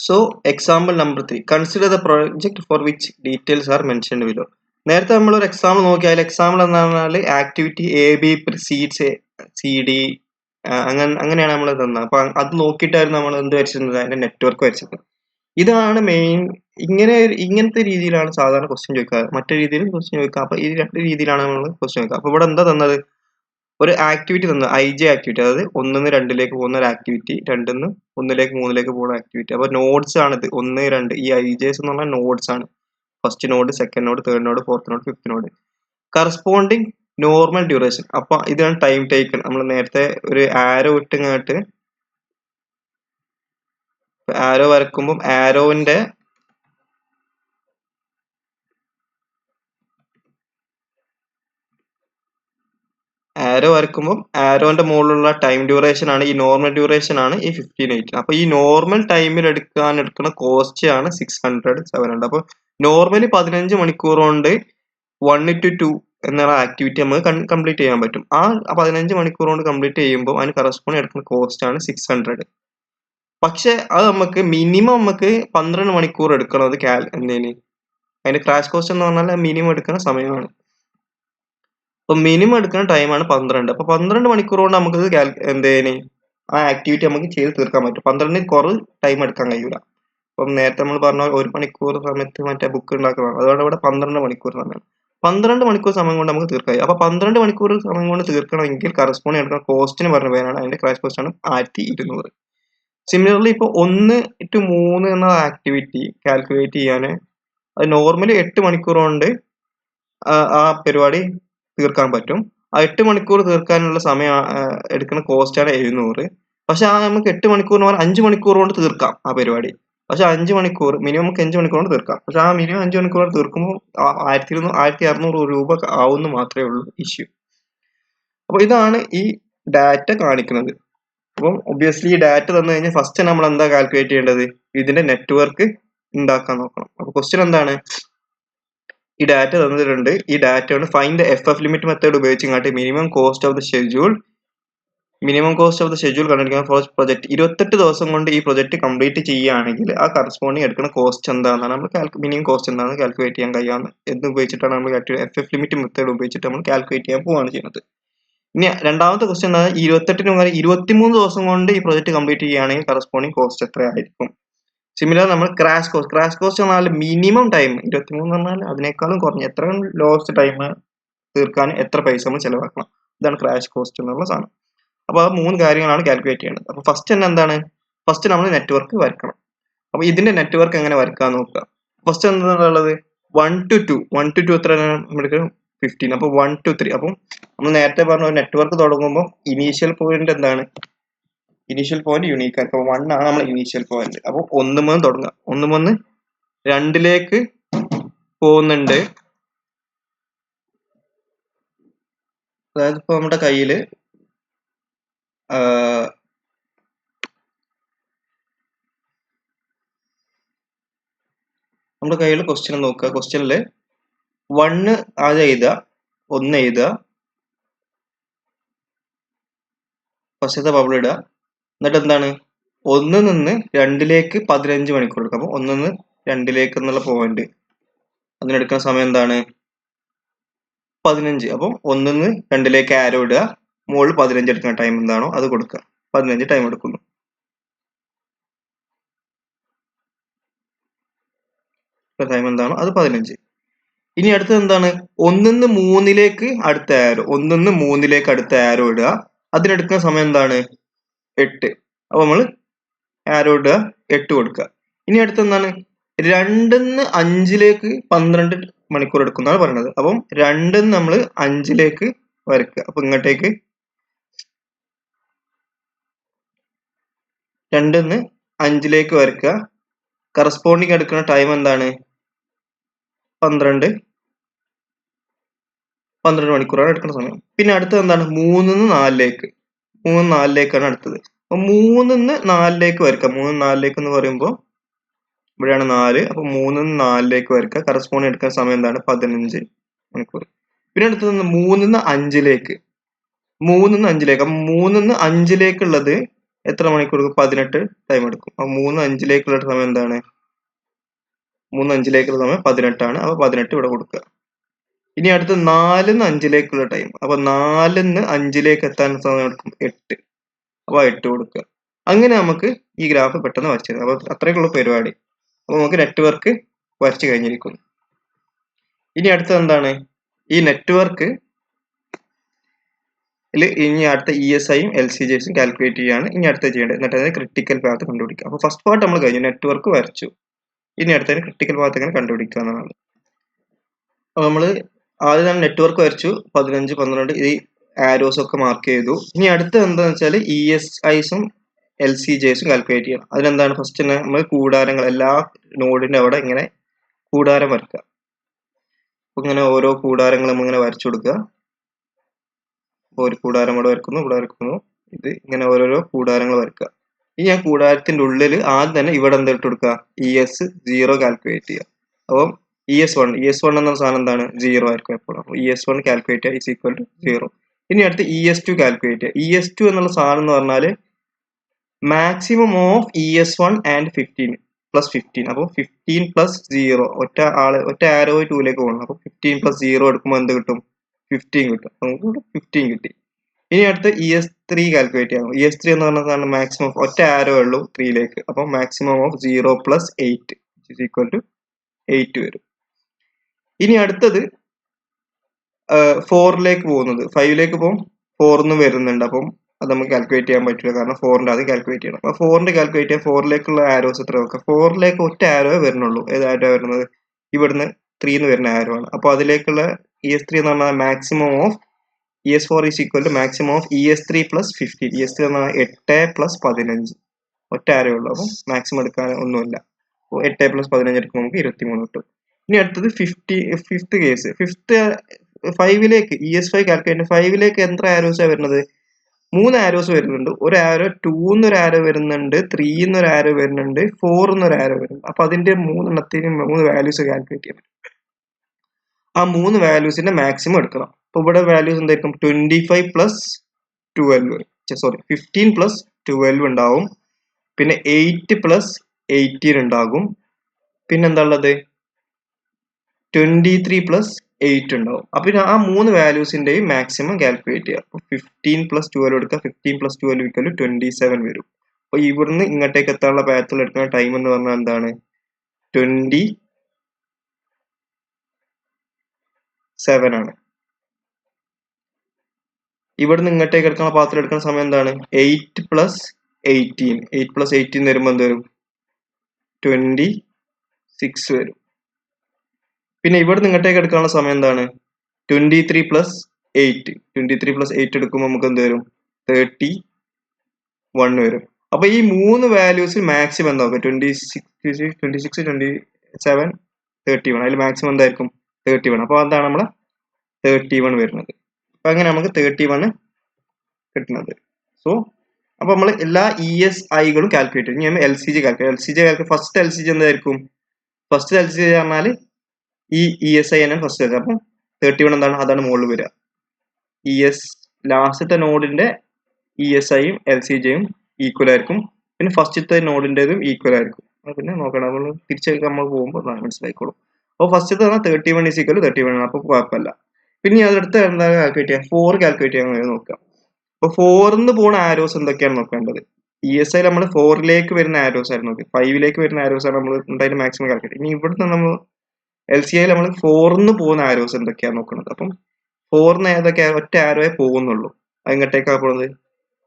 So, example number 3. Consider the project for which details are mentioned below. നേരത്തെ നമ്മൾ ഒരു example നോക്കിയാൽ example എന്താണെന്ന് പറഞ്ഞാൽ activity A B precedes C D അങ്ങനെയാണ് നമ്മൾ തന്നത്. അപ്പൊ അത് നോക്കിയിട്ടായിരുന്നു നമ്മൾ എന്ത് വരച്ചിരുന്നത്, അതിന്റെ നെറ്റ്വർക്ക് വരച്ചത്. ഇതാണ് മെയിൻ. ഇങ്ങനത്തെ രീതിയിലാണ് സാധാരണ ക്വസ്റ്റ്യൻ ചോദിക്കുക, മറ്റു രീതിയിൽ ക്വസ്റ്റ്യൻ ചോദിക്കുക. അപ്പൊ ഈ രണ്ട് രീതിയിലാണ് നമ്മൾ ക്വസ്റ്റ്യൻ ചോദിക്കുക. അപ്പൊ ഇവിടെ എന്താ തന്നത്, ഒരു ആക്ടിവിറ്റി തന്നു, IJ ആക്ടിവിറ്റി, അതായത് 1 നിന്ന് 2ലേക്ക് പോകുന്ന ഒരു ആക്ടിവിറ്റി, 2 നിന്ന് 1ലേക്ക് 3ലേക്ക് പോകുന്ന ആക്ടിവിറ്റി. അപ്പൊ നോഡ്സ് ആണിത്, 1, 2. ഈ IJs എന്ന് പറഞ്ഞാൽ നോഡ്സ് ആണ്. First node, second node, third node, fourth node, fifth node. Corresponding normal duration. അപ്പൊ ഇതാണ് ടൈം ടേക്കൺ. നമ്മൾ നേരത്തെ ഒരു ആരോ ഇട്ടിങ്ങോട്ട് ആരോ വരക്കുമ്പോൾ ആരോന്റെ ആരോന്റെ മുകളിലുള്ള ടൈം ഡ്യൂറേഷൻ ആണ്, ഈ നോർമൽ ഡ്യൂറേഷൻ ആണ് ഈ 1580. അപ്പൊ ഈ നോർമൽ ടൈമിൽ എടുക്കുന്ന കോസ്റ്റ് ആണ് 600, 700. അപ്പൊ നോർമലി 15 മണിക്കൂർ കൊണ്ട് 1:2 എന്നുള്ള ആക്ടിവിറ്റി നമുക്ക് കംപ്ലീറ്റ് ചെയ്യാൻ പറ്റും. ആ 15 മണിക്കൂർ കൊണ്ട് കംപ്ലീറ്റ് ചെയ്യുമ്പോൾ അതിന് കറസ്പോണ്ട് എടുക്കുന്ന കോസ്റ്റ് ആണ് 600. പക്ഷെ അത് നമുക്ക് മിനിമം 12 മണിക്കൂർ എടുക്കണം. അത് അതിന്റെ ക്രാഷ് കോസ്റ്റ് എന്ന് പറഞ്ഞാൽ മിനിമം എടുക്കുന്ന സമയമാണ്. അപ്പൊ മിനിമം എടുക്കുന്ന ടൈമാണ് 12. അപ്പൊ 12 മണിക്കൂർ കൊണ്ട് നമുക്ക് ആ ആക്ടിവിറ്റി നമുക്ക് ചെയ്ത് തീർക്കാൻ പറ്റും. 12 കുറവ് ടൈം എടുക്കാൻ കഴിയൂല. അപ്പം നേരത്തെ നമ്മൾ പറഞ്ഞ 1 മണിക്കൂർ സമയത്ത് മറ്റേ ബുക്ക് ഉണ്ടാക്കുന്നതാണ്. അതുകൊണ്ട് ഇവിടെ 12 മണിക്കൂർ സമയം. 12 മണിക്കൂർ സമയം കൊണ്ട് നമുക്ക് തീർക്കാൻ കഴിയും. അപ്പൊ 12 മണിക്കൂർ സമയം കൊണ്ട് തീർക്കണമെങ്കിൽ കറസ്പോണ്ട് എടുക്കുന്ന കോസ്റ്റിന് പറഞ്ഞ പേരാണ്, അതിന്റെ ക്രാഷ് കോസ്റ്റ് ആണ് 1200. സിമിലർലി ഇപ്പൊ 1:3 എന്ന ആക്ടിവിറ്റി കാൽക്കുലേറ്റ് ചെയ്യാൻ അത് നോർമലി 8 മണിക്കൂർ കൊണ്ട് ആ പരിപാടി തീർക്കാൻ പറ്റും. ആ 8 മണിക്കൂർ തീർക്കാനുള്ള സമയം എടുക്കുന്ന കോസ്റ്റ് ആണ് 700. പക്ഷെ നമുക്ക് 8 മണിക്കൂർ എന്ന് പറഞ്ഞാൽ 5 മണിക്കൂർ കൊണ്ട് തീർക്കാം ആ പരിപാടി. പക്ഷെ 5 മണിക്കൂർ മിനിമം നമുക്ക് 5 മണിക്കൂർ കൊണ്ട് തീർക്കാം. പക്ഷെ ആ മിനിമം 5 മണിക്കൂർ കൊണ്ട് തീർക്കുമ്പോൾ 1600 രൂപ ആവുമെന്ന് മാത്രമേ ഉള്ളൂ ഇഷ്യൂ. അപ്പൊ ഇതാണ് ഈ ഡാറ്റ കാണിക്കുന്നത്. അപ്പം ഒബ്വിയസ്ലി ഈ ഡാറ്റ തന്നു കഴിഞ്ഞാൽ ഫസ്റ്റ് നമ്മൾ എന്താ കാൽക്കുലേറ്റ് ചെയ്യേണ്ടത്, ഇതിന്റെ നെറ്റ്വർക്ക് ഉണ്ടാക്കാൻ നോക്കണം. അപ്പൊ ക്വസ്റ്റ്യൻ എന്താണ്, ഈ ഡാറ്റ തന്നിട്ടുണ്ട്. ഈ ഡാറ്റ കൊണ്ട് find the FF limit method ഉപയോഗിച്ചിങ്ങാട്ട് minimum cost of the schedule കണ്ടുപിടിക്കാൻ ഫോർ പ്രൊജക്ട്. 28 ദിവസം കൊണ്ട് ഈ പ്രൊജക്ട് കംപ്ലീറ്റ് ചെയ്യുകയാണെങ്കിൽ ആ കറസ്പോണ്ടിങ് എടുക്കുന്ന കോസ്റ്റ് എന്താണെന്നാണ് നമ്മൾ മിനിമം കോസ്റ്റ് എന്താണെന്ന് കാൽക്കുലേറ്റ് ചെയ്യാൻ കഴിയാവുന്നത്. എന്ത് ഉപയോഗിച്ചിട്ടാണ് നമ്മൾ FF ലിമിറ്റ് മെത്തേഡ് ഉപയോഗിച്ചിട്ട് നമ്മൾ കാൽക്കുലേറ്റ് ചെയ്യാൻ പോവുകയാണ് ചെയ്യുന്നത്. ഇനി രണ്ടാമത്തെ ക്വസ്റ്റ്യൻ എന്താണ്, 28 മുതൽ 23 ദിവസം കൊണ്ട് ഈ പ്രൊജക്ട് കംപ്ലീറ്റ് ചെയ്യുകയാണെങ്കിൽ കറസ്പോണ്ടിങ് കോസ്റ്റ് എത്രയായിരിക്കും. സിമിലർ നമ്മൾ ക്രാഷ് കോസ്റ്റ് പറഞ്ഞാൽ മിനിമം ടൈം 23 എന്ന് പറഞ്ഞാൽ അതിനേക്കാളും കുറഞ്ഞ എത്ര ലോസ്റ്റ് ടൈം തീർക്കാൻ എത്ര പൈസ നമ്മൾ ചെലവാക്കണം. ഇതാണ് ക്രാഷ് കോസ്റ്റ് എന്നുള്ള സാധനം. അപ്പൊ ആ 3 കാര്യങ്ങളാണ് കാൽക്കുലേറ്റ് ചെയ്യേണ്ടത്. അപ്പൊ ഫസ്റ്റ് തന്നെ എന്താണ്, ഫസ്റ്റ് നമ്മൾ നെറ്റ്വർക്ക് വരക്കണം. അപ്പൊ ഇതിന്റെ നെറ്റ്വർക്ക് എങ്ങനെ വരക്കാൻ നോക്കുക. ഫസ്റ്റ് എന്താണുള്ളത്, 1 to 2 എത്ര നമുക്ക് 15. അപ്പൊ 1 to 3. അപ്പം നമ്മൾ നേരത്തെ പറഞ്ഞ നെറ്റ്വർക്ക് തുടങ്ങുമ്പോൾ ഇനീഷ്യൽ പോയിന്റ് എന്താണ്, ഇനീഷ്യൽ പോയിന്റ് യൂണീക്ക് ആണ്. അപ്പൊ 1 ആണ് നമ്മൾ ഇനീഷ്യൽ പോയിന്റ്. അപ്പൊ 1 മുതൽ തുടങ്ങുക. 1 മുതൽ 2ലേക്ക് പോകുന്നുണ്ട്. അതായത് ഇപ്പൊ നമ്മുടെ കയ്യില് ക്വസ്റ്റ്യൻ നോക്കുക. ക്വസ്റ്റ്യനില് 1 ആദ്യം എഴുതുക, 1 എഴുതുക, ഫസ്റ്റത്തെ ബബിൾ ഇടുക. എന്നിട്ട് എന്താണ്, 1 നിന്ന് 2ലേക്ക് 15 മണിക്കൂർ എടുക്കുക. അപ്പൊ 1 നിന്ന് 2ലേക്ക് എന്നുള്ള പോയിന്റ് അതിനെടുക്കുന്ന സമയം എന്താണ്, 15. അപ്പം 1 നിന്ന് 2ലേക്ക് ആരോ ഇടുക, മുകളിൽ 15 എടുക്കുന്ന ടൈം എന്താണോ അത് കൊടുക്കുക. 15 ടൈം എടുക്കുന്നു. ടൈം എന്താണോ അത് 15. ഇനി അടുത്തത് എന്താണ്, 1 നിന്ന് 3ലേക്ക് അടുത്ത ആരോ ഇടുക, അതിനെടുക്കുന്ന സമയം എന്താണ്, 8. അപ്പൊ നമ്മൾ ആരോ ഇടുക, 8 കൊടുക്കുക. ഇനി അടുത്ത എന്താണ്, 2 നിന്ന് 5ലേക്ക് 12 മണിക്കൂർ എടുക്കുന്നതാണ് പറയുന്നത്. അപ്പം 2 നമ്മൾ 5ലേക്ക് വരക്കുക. അപ്പൊ ഇങ്ങോട്ടേക്ക് 2 നിന്ന് 5ലേക്ക് വരക്കുക. കറസ്പോണ്ടിങ് എടുക്കുന്ന ടൈം എന്താണ്, 12 മണിക്കൂറാണ് എടുക്കുന്ന സമയം. പിന്നെ അടുത്തത് എന്താണ്, 3 നിന്ന് 4ലേക്കാണ് അടുത്തത്. അപ്പൊ 3 നിന്ന് 4ലേക്ക് വരക്കുക. 3 നിന്ന് 4ലേക്ക് എന്ന് പറയുമ്പോൾ ഇവിടെയാണ് 4. അപ്പൊ 3 നിന്ന് 4ലേക്ക് വരക്കുക. കറസ്പോണ്ടിങ് എടുക്കുന്ന സമയം എന്താണ്, 15 മണിക്കൂർ. പിന്നെ അടുത്തത് 3 നിന്ന് 5ലേക്ക്. അപ്പൊ 3 നിന്ന് 5ലേക്കുള്ളത് എത്ര മണിക്കൂർ എടുക്കും? 18 ടൈം എടുക്കും. അപ്പൊ 3 5ലേക്കുള്ള സമയം എന്താണ്? 3 5ലേക്കുള്ള സമയം 18 ആണ്. അപ്പൊ 18 ഇവിടെ കൊടുക്കുക. ഇനി അടുത്ത് 4-ന്ന് 5ലേക്കുള്ള ടൈം. അപ്പൊ 4-ന്ന് 5ലേക്ക് എത്താൻ സമയം എടുക്കും 8. അപ്പൊ 8 കൊടുക്കുക. അങ്ങനെ നമുക്ക് ഈ ഗ്രാഫ് പെട്ടെന്ന് വരച്ചു തരാം. അപ്പൊ അത്രയ്ക്കുള്ള പരിപാടി. അപ്പൊ നമുക്ക് നെറ്റ്വർക്ക് വരച്ചു കഴിഞ്ഞിരിക്കുന്നു. ഇനി അടുത്തത് എന്താണ്? ഈ നെറ്റ്വർക്ക് ഇനി അടുത്ത ESIയും LCJസും കാൽക്കുലേറ്റ് ചെയ്യാണ് ഇനി അടുത്ത ചെയ്യേണ്ടത്. എന്നിട്ട് അതിന് ക്രിട്ടിക്കൽ പാത്ത് കണ്ടുപിടിക്കുക. അപ്പൊ ഫസ്റ്റ് പാർട്ട് നമ്മൾ കഴിഞ്ഞു, നെറ്റ്വർക്ക് വരച്ചു. ഇനി അടുത്തതിന് ക്രിട്ടിക്കൽ പാത്ത് എങ്ങനെ കണ്ടുപിടിക്കുക എന്നതാണ്. അപ്പൊ നമ്മൾ ആദ്യം നെറ്റ്വർക്ക് വരച്ചു, 15 12 ഈ ആരോസ് ഒക്കെ മാർക്ക് ചെയ്തു. ഇനി അടുത്ത എന്താണെന്ന് വെച്ചാൽ ESIസും LCJസും കാൽക്കുലേറ്റ് ചെയ്യണം. അതിനെന്താണ്? ഫസ്റ്റ് നമ്മൾ കൂടാരങ്ങൾ എല്ലാ നോഡിന്റെ അവിടെ ഇങ്ങനെ കൂടാരം വരക്കുക. അപ്പൊ ഇങ്ങനെ ഓരോ കൂടാരങ്ങളും ഇങ്ങനെ വരച്ചു കൊടുക്കുക. ഒരു കൂടാരം ഇവിടെ വരക്കുന്നു. ഇത് ഇങ്ങനെ ഓരോരോ കൂടാരങ്ങൾ വരക്കുക. ഇനി ആ കൂടാരത്തിന്റെ ഉള്ളിൽ ആദ്യം തന്നെ ഇവിടെ എന്താ ഇട്ട് കൊടുക്കുക? ES0 കാൽക്കുലേറ്റ് ചെയ്യുക. അപ്പം ES1 എന്ന സാധനം എന്താണ്? 0 ആയിരിക്കും എപ്പോഴും. അപ്പോൾ ES1 കാൽക്കുലേറ്റ് ചെയ്യുക ഇസ് ഈക്വൽ ടു 0. ഇനി അടുത്ത് ES2 കാൽക്കുലേറ്റ് ചെയ്യുക. ES2 എന്നുള്ള സാധനം എന്ന് പറഞ്ഞാൽ maximum of ES1 and 15 plus 15. അപ്പോൾ 15 പ്ലസ് 0 ഒറ്റ ആരോ 2ലേക്ക് പോകണം. അപ്പോൾ 15 പ്ലസ് 0 എടുക്കുമ്പോൾ എന്ത് കിട്ടും? 15 കിട്ടും. നമുക്ക് 15 കിട്ടി. ഇനി അടുത്ത് ES3 കാൽക്കുലേറ്റ് ചെയ്യാം. ES3 എന്ന് പറഞ്ഞാൽ മാക്സിമം ഓഫ് ഒറ്റ ആരോ ഉള്ളൂ 3ലേക്ക്. അപ്പോൾ maximum of 0 plus 8 is equal to 8 വരും. ഇനി അടുത്തത് 4ലേക്ക് പോകുന്നത്. 5ലേക്ക് പോകും 4 വരുന്നുണ്ട്. അപ്പം അത് നമുക്ക് കാൽക്കുലേറ്റ് ചെയ്യാൻ പറ്റില്ല, കാരണം 4ന്റെ ആദ്യം കാൽക്കുലേറ്റ് ചെയ്യണം. അപ്പോൾ 4ന്റെ കാൽക്കുലേറ്റ് ചെയ്യാൻ 4ലേക്കുള്ള ആരോസ് എത്ര നോക്കാം? 4ലേക്ക് ഒറ്റ ആരോ വരുന്നുള്ളൂ. ഏത് ആരോ വരുന്നത്? ഇവിടുന്ന് 3 വരുന്ന ആരോ ആണ്. അപ്പോൾ അതിലേക്കുള്ള ES3 എന്ന് പറഞ്ഞാൽ maximum of ES4 is equal to maximum of ES3 plus 15. ES3 എന്ന് പറഞ്ഞാൽ 8 പ്ലസ് 15 ഒറ്റ ആരോ ഉള്ളൂ. അപ്പം മാക്സിമം എടുക്കാൻ ഒന്നുമില്ല. അപ്പോൾ 8 പ്ലസ് 15 എടുക്കുമ്പോൾ നമുക്ക് 23 കിട്ടും. ഇനി അടുത്തത് ഫിഫ്ത്ത് കേസ്. 5ലേക്ക് ES5 കാൽക്കുലേറ്റ് 5ലേക്ക് എത്ര ആരോസാണ് വരുന്നത്? 3 ആരോസ് വരുന്നുണ്ട്. ഒരു ആരോ 2ന്ന് ഒരു ആരോ വരുന്നുണ്ട്, 3ന്ന് ഒരു ആരോ വരുന്നുണ്ട്, 4ന്ന് ഒരു ആരോ വരുന്നുണ്ട്. അപ്പൊ അതിന്റെ 3 വാല്യൂസ് കാൽക്കുലേറ്റ് ചെയ്യാൻ പറ്റും. ആ 3 വാല്യൂസിന്റെ മാക്സിമം എടുക്കണം. അപ്പൊ ഇവിടെ വാല്യൂസ് എന്തായിരിക്കും? 25 പ്ലസ് 12 സോറി 15 പ്ലസ് 12 ഉണ്ടാവും. പിന്നെ 8 പ്ലസ് 18 ഉണ്ടാകും. പിന്നെന്താ ഉള്ളത്? 23 പ്ലസ് 8 ഉണ്ടാവും. അപ്പൊ ആ 3 വാല്യൂസിന്റെയും മാക്സിമം കാൽക്കുലേറ്റ് ചെയ്യുക. അപ്പൊ 15 പ്ലസ് 12 എടുക്കുക. 15 പ്ലസ് 12 ഈക്വൽ ടു 27 വരും. അപ്പൊ ഇവിടുന്ന് ഇങ്ങോട്ടേക്ക് എത്താനുള്ള പാത്തിൽ എടുക്കുന്ന ടൈം എന്ന് പറഞ്ഞാൽ എന്താണ്? 27 ആണ്. ഇവിടുന്ന് ഇങ്ങോട്ടേക്ക് എടുക്കുന്ന പാത്തിൽ എടുക്കുന്ന സമയം എന്താണ്? 8 പ്ലസ് 18. 8 പ്ലസ് 18 വരുമ്പോൾ എന്ത് വരും? 26 വരും. പിന്നെ ഇവിടുന്ന് ഇങ്ങോട്ടേക്ക് എടുക്കാനുള്ള സമയം എന്താണ്? 23 പ്ലസ് 8. 23 പ്ലസ് 8 എടുക്കുമ്പോൾ നമുക്ക് എന്ത് വരും? 31 വരും. അപ്പൊ ഈ 3 വാല്യൂസിൽ മാക്സിമം എന്താ? 26 27 31. അതിൽ മാക്സിമം എന്തായിരിക്കും? 31. അപ്പൊ എന്താണ് നമ്മളെ 31 വരുന്നത്. അപ്പൊ അങ്ങനെ നമുക്ക് 31 കിട്ടുന്നത്. സോ അപ്പൊ നമ്മൾ എല്ലാ ESIകളും കാൽക്കുലേറ്റ് ചെയ്യും. ഇനി LCJ കാൽക്കുലേറ്റ്. ഫസ്റ്റ് LCJ എന്തായിരിക്കും? ഫസ്റ്റ് LCJ പറഞ്ഞാൽ ഈ ESI ആണ് ഫസ്റ്റ് വരുന്നത്. അപ്പം 31 എന്താണ്? അതാണ് മുകളിൽ വരിക. ലാസ്റ്റത്തെ നോഡിന്റെ ESIയും LCJയും ഈക്വൽ ആയിരിക്കും. പിന്നെ ഫസ്റ്റത്തെ നോഡിന്റേതും ഈക്വൽ ആയിരിക്കും. പിന്നെ നോക്കണം, നമ്മൾ തിരിച്ച് നമ്മൾ പോകുമ്പോൾ മനസ്സിലായിക്കോളും. അപ്പോൾ ഫസ്റ്റത്തെ 31 ഈസ് ഈക്വൽ 31 ആണ്. അപ്പോൾ കുഴപ്പമില്ല. പിന്നെ അതിനടുത്ത് എന്താ കാൽക്കുലേറ്റ് ചെയ്യാം? 4 കാൽക്കുലേറ്റ് ചെയ്യാൻ നോക്കാം. അപ്പോൾ 4ന്ന് പോകുന്ന ആരോസ് എന്തൊക്കെയാണ് നോക്കേണ്ടത്? ESI നമ്മൾ 4ലേക്ക് വരുന്ന ആരോസ് ആയിരുന്നു നോക്കി. 5ലേക്ക് വരുന്ന ആരോസ് ആണ് നമ്മൾ എന്തായാലും മാക്സിമം കാൽക്കുലേറ്റ്. ഇനി ഇവിടുന്ന് നമ്മൾ LCI നമ്മൾ 4ന്ന് പോകുന്ന ആരോസ് എന്തൊക്കെയാണ് നോക്കുന്നത്. അപ്പം 4ന്ന് ഏതൊക്കെ ഒറ്റ ആരോയെ പോകുന്നുള്ളൂ. എങ്ങോട്ടേക്കാണ് പോകുന്നത്?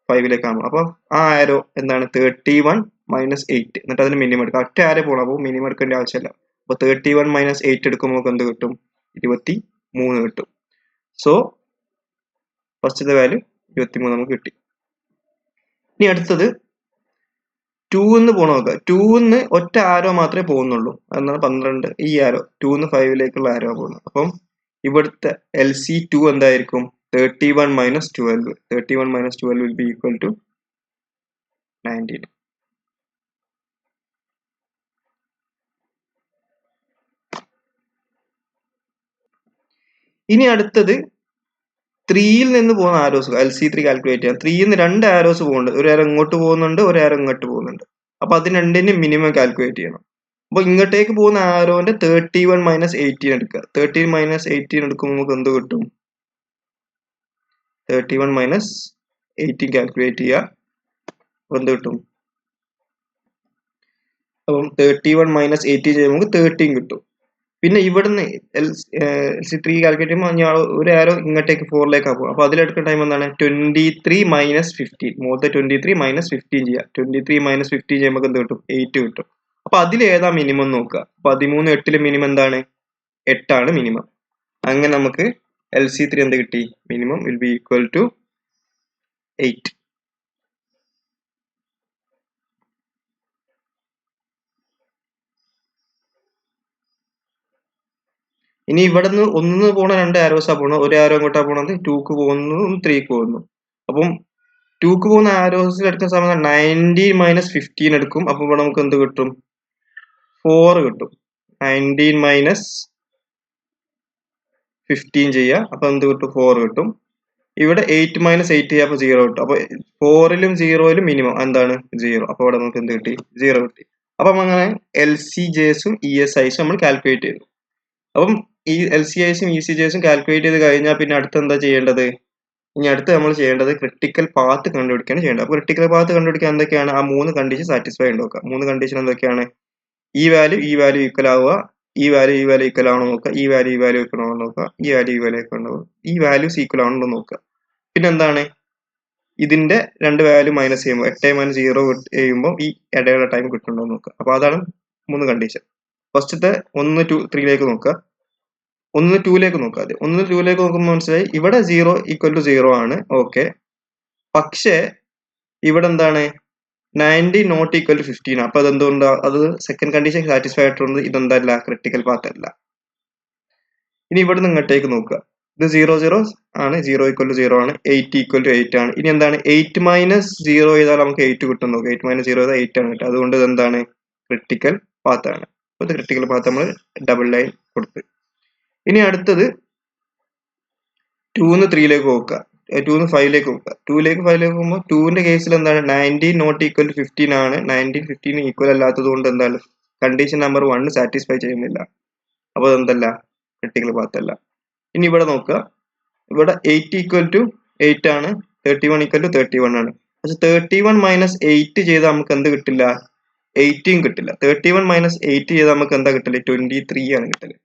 5ലേക്കാണ്. അപ്പൊ ആ ആരോ എന്താണ്? 31 മൈനസ് 8. എന്നിട്ട് അതിന് മിനിമം എടുക്കാം. ഒറ്റ ആരോ പോകണം. അപ്പോൾ മിനിമം എടുക്കേണ്ട ആവശ്യമില്ല. അപ്പൊ 31 മൈനസ് 8 എടുക്കുമ്പോൾ നമുക്ക് എന്ത് കിട്ടും? 23 കിട്ടും. സോ ഫസ്റ്റത്തെ വാല്യൂ 23 നമുക്ക് കിട്ടി. ഇനി അടുത്തത് 2ന്ന് പോകണ നോക്കുക. 2ന്ന് ഒറ്റ ആരോ മാത്രമേ പോകുന്നുള്ളൂ. അതെന്താണ്? 12. ഈ ആരോ 2ന്ന് 5ലേക്കുള്ള ആരോ പോകുന്നത്. അപ്പം ഇവിടുത്തെ LC2 എന്തായിരിക്കും? 31 minus 12. 31 minus 12 will be equal to 19. ഇനി അടുത്തത് ത്രീയിൽ നിന്ന് പോകുന്ന ആരോസ് LC3 കാൽക്കുലേറ്റ് ചെയ്യാം. ത്രീയിൽ നിന്ന് 2 ആരോസ് പോകുന്നുണ്ട്. ഒരു ആരോ ഇങ്ങോട്ട് പോകുന്നുണ്ട്, ഒരു ആരോ ഇങ്ങോട്ട് പോകുന്നുണ്ട്. അപ്പൊ അത് രണ്ടിന്റെ മിനിമം കാൽക്കുലേറ്റ് ചെയ്യണം. അപ്പൊ ഇങ്ങോട്ടേക്ക് പോകുന്ന ആരോന്റെ 31 മൈനസ് 18 എടുക്കുക. 13 മൈനസ് 18 എടുക്കുമ്പോൾ നമുക്ക് എന്ത് കിട്ടും? 31 മൈനസ് 18 കാൽക്കുലേറ്റ് ചെയ്യുക. എന്ത് കിട്ടും? അപ്പം 31 മൈനസ് 18 ചെയ്യുമ്പോൾ നമുക്ക് 13 കിട്ടും. പിന്നെ ഇവിടുന്ന് LC3 കാൽക്കുലേറ്റ് ചെയ്യുമ്പോൾ ഞാൻ ഒരു ആരോ ഇങ്ങോട്ടേക്ക് 4ലേക്കാണ് പോകും. അപ്പൊ അതിലെടുക്കുന്ന ടൈം എന്താണ്? 23 മൈനസ് 15. മുഖത്തെ 23 മൈനസ് 15 ചെയ്യുക. 23 മൈനസ് 15 ചെയ്യുമ്പോൾ എന്ത് കിട്ടും? 8 കിട്ടും. അപ്പൊ അതിൽ ഏതാ മിനിമം നോക്കുക. 13 8 മിനിമം എന്താണ്? 8 മിനിമം. അങ്ങനെ നമുക്ക് LC3 എന്ത് കിട്ടി? Minimum will be equal to 8. ഇനി ഇവിടെ നിന്ന് ഒന്നിന്ന് പോണ 2 ആരോസാ പോണത്. ഒരു ആരോ എങ്ങോട്ടാ പോണത്? 2ക്ക് പോകുന്നതും 3ക്ക് പോകുന്നു. അപ്പം 2ക്ക് പോകുന്ന ആരോസിൽ എടുക്കുന്ന സമയം 19 മൈനസ് 15 എടുക്കും. അപ്പൊ ഇവിടെ നമുക്ക് എന്ത് കിട്ടും? 4 കിട്ടും. 19 മൈനസ് 15 ചെയ്യുക. അപ്പൊ എന്ത് കിട്ടും? 4 കിട്ടും. ഇവിടെ 8 മൈനസ് 8 ചെയ്യുക. അപ്പൊ 0 കിട്ടും. അപ്പൊ 4ലും 0ലും മിനിമം എന്താണ്? 0. അപ്പൊ ഇവിടെ നമുക്ക് എന്ത് കിട്ടി? 0 കിട്ടി. അപ്പം അങ്ങനെ LCJസും ESIസും നമ്മൾ കാൽക്കുലേറ്റ് ചെയ്തു. അപ്പം ഈ LCIസും ECJസും കാൽക്കുലേറ്റ് ചെയ്ത് കഴിഞ്ഞാൽ പിന്നെ അടുത്ത് എന്താ ചെയ്യേണ്ടത്? ഇനി അടുത്ത് നമ്മൾ ചെയ്യേണ്ടത് ക്രിട്ടിക്കൽ പാത്ത് കണ്ടുപിടിക്കുകയാണ് ചെയ്യേണ്ടത്. അപ്പോൾ ക്രിട്ടിക്കൽ പാത്ത് കണ്ടുപിടിക്കാൻ എന്തൊക്കെയാണ്? ആ 3 കണ്ടീഷൻ സാറ്റിസ്ഫൈ ഉണ്ട് നോക്കുക. 3 കണ്ടീഷൻ എന്തൊക്കെയാണ്? ഈ വാല്യൂ ഈക്വൽ ആവുക, ഈ വാല്യൂ ഈക്വൽ ആണോ നോക്കുക, ഈ വാല്യൂ ഈക്വൽ ആണോ നോക്കുക, ഈ വാല്യൂ ഈക്വൽ ആണോ, ഈ വാല്യൂസ് ഈക്വൽ ആണോ നോക്കുക. പിന്നെ എന്താണ്? ഇതിന്റെ 2 വാല്യൂ മൈനസ് ചെയ്യുമ്പോൾ 8 മൈനസ് 0 ചെയ്യുമ്പോൾ ഈ ഇടയുള്ള ടൈം കിട്ടുന്നുണ്ടോ നോക്കുക. അപ്പൊ അതാണ് 3 കണ്ടീഷൻ. ഫസ്റ്റത്തെ 1 2 3ലേക്ക് നോക്കുക. 1 2ലേക്ക് നോക്കുക. ആദ്യം 1 2ലേക്ക് നോക്കുമ്പോൾ മനസ്സിലായി ഇവിടെ 0 ഈക്വൽ ടു 0 ആണ്. ഓക്കെ. പക്ഷേ ഇവിടെ എന്താണ്? 90 നോട്ട് ഈക്വൽ ടു 15. അപ്പൊ അതെന്തുകൊണ്ട്? അത് സെക്കൻഡ് കണ്ടീഷൻ സാറ്റിസ്ഫൈ ആയിട്ടുണ്ട്. ഇതെന്തല്ല? ക്രിട്ടിക്കൽ പാത്ത് അല്ല. ഇനി ഇവിടെ നിന്ന് ഇങ്ങോട്ടേക്ക് നോക്കുക. ഇത് 0 0 ആണ്. 0 ഈക്വൽ ടു 0 ആണ്. 8 ഈക്വൽ ടു 8 ആണ്. ഇനി എന്താണ്? 8 മൈനസ് 0 ചെയ്താൽ നമുക്ക് 8 കിട്ടും നോക്കുക. 8 മൈനസ് 0 ചെയ്താൽ 8 ആണ് കിട്ടുക. അതുകൊണ്ട് ഇത് എന്താണ്? ക്രിട്ടിക്കൽ പാത്ത് ആണ്. അപ്പോൾ ഇത് ക്രിട്ടിക്കൽ പാത്ത് നമ്മൾ ഡബിൾ ലൈൻ കൊടുത്ത്. ഇനി അടുത്തത് 2 3ലേക്ക് നോക്കുക. 2 5ലേക്ക് നോക്കുക. 2ലേക്ക് 5ലേക്ക് പോകുമ്പോൾ 2ന്റെ കേസിൽ എന്താണ്? 19 നോട്ട് ഈക്വൽ ടു 15 ആണ്. 19 15 ഈക്വൽ അല്ലാത്തത് കൊണ്ട് എന്താണ്? കണ്ടീഷൻ നമ്പർ 1 സാറ്റിസ്ഫൈ ചെയ്യുന്നില്ല. അപ്പോൾ അതെന്തല്ല? ക്രിട്ടിക്കൽ പാത്ത് അല്ല. ഇനി ഇവിടെ നോക്കുക. ഇവിടെ 8 ഈക്വൽ ടു 8 ആണ്. 31 ഈക്വൽ ടു 31 ആണ്. പക്ഷെ 31 മൈനസ് 8 ചെയ്താൽ നമുക്ക് എന്ത് കിട്ടില്ല? 18 കിട്ടില്ല. 31 മൈനസ് 8 ചെയ്താൽ നമുക്ക് എന്താ കിട്ടല്? 23 ആണ് കിട്ടല്.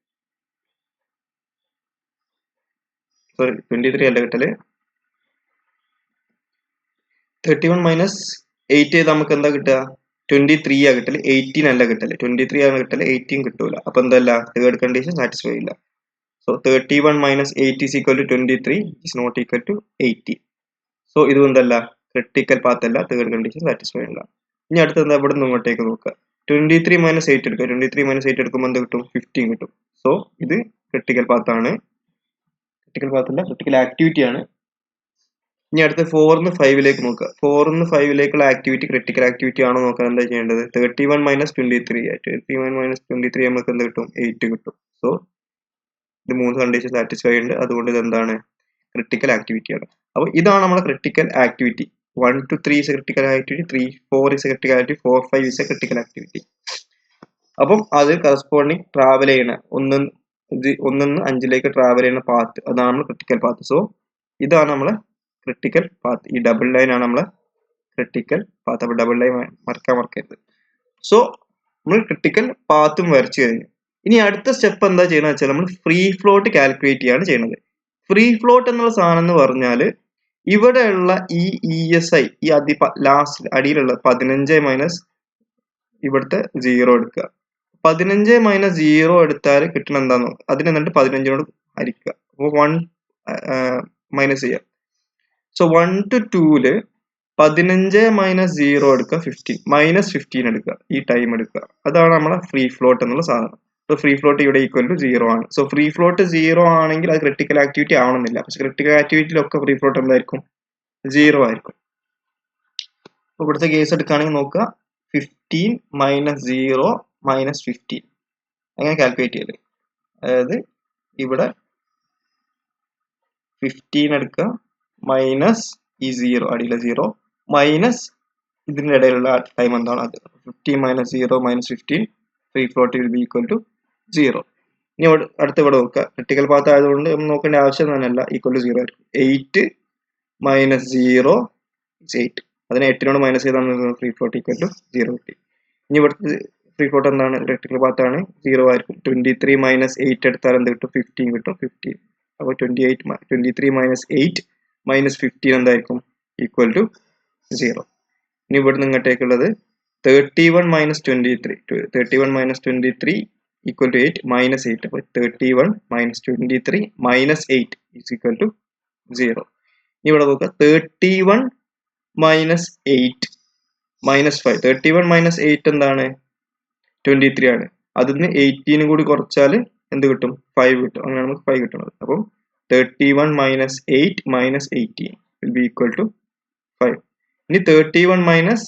സോറി 23 അല്ല കിട്ടല്. 31 മൈനസ് 8 ചെയ്താൽ നമുക്ക് എന്താ കിട്ടുക? 23 ആ കിട്ടല്. 18 അല്ല കിട്ടല്. 23 ആണ് കിട്ടല്. 18 കിട്ടൂല. അപ്പൊ എന്തല്ല? തേർഡ് കണ്ടീഷൻ സാറ്റിസ്ഫൈ ഇല്ല. So 31 minus 8 is equal to 23 is not equal to 80. So ഇത് എന്തല്ല? ക്രിട്ടിക്കൽ പാത്ത് അല്ല. തേർഡ് കണ്ടീഷൻ സാറ്റിസ്ഫൈ അല്ല. ഇനി അടുത്ത എന്താ? ഇവിടെ നിന്ന് ഇങ്ങോട്ടേക്ക് നോക്കുക. 23 മൈനസ് 8 എടുക്കുക. 23 മൈനസ് 8 എടുക്കുമ്പോൾ എന്ത് കിട്ടും? 15 കിട്ടും. സോ ഇത് ക്രിട്ടിക്കൽ പാത്ത് ആണ്. ക്രിട്ടിക്കൽ പാത്ത് അല്ല, ക്രിട്ടിക്കൽ ആക്ടിവിറ്റി ആണ്. ഇനി അടുത്ത 4 5ലേക്ക് നോക്കുക. 4 5ലേക്കുള്ള ആക്ടിവിറ്റി ക്രിട്ടിക്കൽ ആക്ടിവിറ്റി ആണോ നോക്കാൻ എന്താ ചെയ്യേണ്ടത്? 31 മൈനസ് 23. 31 മൈനസ് 23 നമുക്ക് എന്ത് കിട്ടും? 8 കിട്ടും. സോ ഇത് 3 കണ്ടീഷൻ സാറ്റിസ്ഫൈ ഉണ്ട്. അതുകൊണ്ട് ഇത് എന്താണ്? ക്രിട്ടിക്കൽ ആക്ടിവിറ്റി ആണ്. അപ്പോൾ ഇതാണ് നമ്മുടെ critical activity. 1 to 3 is a critical activity, 3 4 is a critical activity, 4 5 is a critical activity. അപ്പം അത് കറസ്പോണ്ടിങ് ട്രാവൽ ചെയ്യണ ഒന്നിന്ന് 5ലേക്ക് ട്രാവൽ ചെയ്യുന്ന പാത്ത്, അതാണ് നമ്മൾ ക്രിട്ടിക്കൽ പാത്ത്. സോ ഇതാണ് നമ്മളെ ക്രിട്ടിക്കൽ പാത്ത്. ഈ ഡബിൾ ലൈൻ ആണ് നമ്മളെ ക്രിട്ടിക്കൽ പാത്ത്. അപ്പോൾ ഡബിൾ ലൈൻ മറക്കരുത്. സോ നമ്മൾ ക്രിട്ടിക്കൽ പാത്തും വരച്ചു കഴിഞ്ഞു. ഇനി അടുത്ത സ്റ്റെപ്പ് എന്താ ചെയ്യണമെന്ന് വെച്ചാൽ നമ്മൾ ഫ്രീ ഫ്ലോട്ട് കാൽക്കുലേറ്റ് ചെയ്യാണ് ചെയ്യുന്നത്. ഫ്രീ ഫ്ലോട്ട് എന്നുള്ള സാധനം എന്ന് പറഞ്ഞാൽ ഇവിടെയുള്ള ഈ ESI, ഈ ലാസ്റ്റ് അടിയിലുള്ള 15 മൈനസ് ഇവിടുത്തെ 0 എടുക്കുക. 15 മൈനസ് 0 എടുത്താൽ കിട്ടണ എന്താണോ അതിന് എന്നിട്ട് 15നോട് ഹരിക്കുക. അപ്പോൾ 1 മൈനസ് ചെയ്യുക. സോ 1 to 2ല് 15 മൈനസ് 0 എടുക്കുക, 15 മൈനസ് 15 എടുക്കുക, ഈ ടൈം എടുക്കുക. അതാണ് നമ്മളെ ഫ്രീ ഫ്ലോട്ട് എന്നുള്ള സാധനം. സോ ഫ്രീ ഫ്ലോട്ട് ഇവിടെ ഈക്വൽ ടു 0 ആണ്. സോ ഫ്രീ ഫ്ലോട്ട് 0 ആണെങ്കിൽ അത് ക്രിട്ടിക്കൽ ആക്ടിവിറ്റി ആവണമെന്നില്ല. പക്ഷെ ക്രിട്ടിക്കൽ ആക്ടിവിറ്റിയിലൊക്കെ ഫ്രീ ഫ്ലോട്ട് എന്തായിരിക്കും? 0 ആയിരിക്കും. അപ്പോൾ ഇവിടുത്തെ കേസ് എടുക്കുകയാണെങ്കിൽ നോക്കുക. 15 മൈനസ് 0 മൈനസ് 15 അങ്ങനെ കാൽക്കുലേറ്റ് ചെയ്യല്. അതായത് ഇവിടെ 15 എടുക്കുക മൈനസ് ഈ 0 അടിയിലെ 0 മൈനസ് ഇതിന്റെ ഇടയിലുള്ള ടൈം എന്താണ് അത് 15 minus 0 minus 15 free float will be equal to 0. ഇനി അടുത്ത് ഇവിടെ നോക്കുക ക്രിട്ടിക്കൽ പാത്ത് ആയതുകൊണ്ട് നമ്മൾ നോക്കേണ്ട ആവശ്യം തന്നെയല്ല ഈക്വൽ ടു 0 ആയിരിക്കും 8 മൈനസ് 0 8 അതിനെ 8നോട് മൈനസ് ചെയ്താണ് ഫ്രീ ഫ്ലോട്ട് ഈക്വൽ ടു 0 കിട്ടി. ഇനി ഇവിടുത്തെ ഫ്രീ ഫ്ലോട്ട് എന്താണ് ക്രിട്ടിക്കൽ പാത്ത് ആണ് 0 ആയിരിക്കും 23 മൈനസ് 8 എടുത്താൽ എന്ത് കിട്ടും 15 കിട്ടും 15 അപ്പോൾ 23 മൈനസ് 8 മൈനസ് 15 എന്തായിരിക്കും ഈക്വൽ ടു 0. ഇനി ഇവിടുന്ന് ഇങ്ങോട്ടേക്കുള്ളത് 31 മൈനസ് 23 ഈക്വൽ ടു 8 മൈനസ് 8 അപ്പോൾ 31 minus 23 minus 8 is equal to 0. ഇനി ഇവിടെ നോക്കുക 31 മൈനസ് 8 മൈനസ് 5 31 മൈനസ് 8 എന്താണ് 23 ആണ് അതിൽ നിന്ന് 18 കൂടി കുറച്ചാൽ എന്ത് കിട്ടും 5 കിട്ടും അങ്ങനെ നമുക്ക് 5 കിട്ടുന്നത്. അപ്പം 31 minus 8 minus 18 will be equal to 5. ഇനി 31 മൈനസ്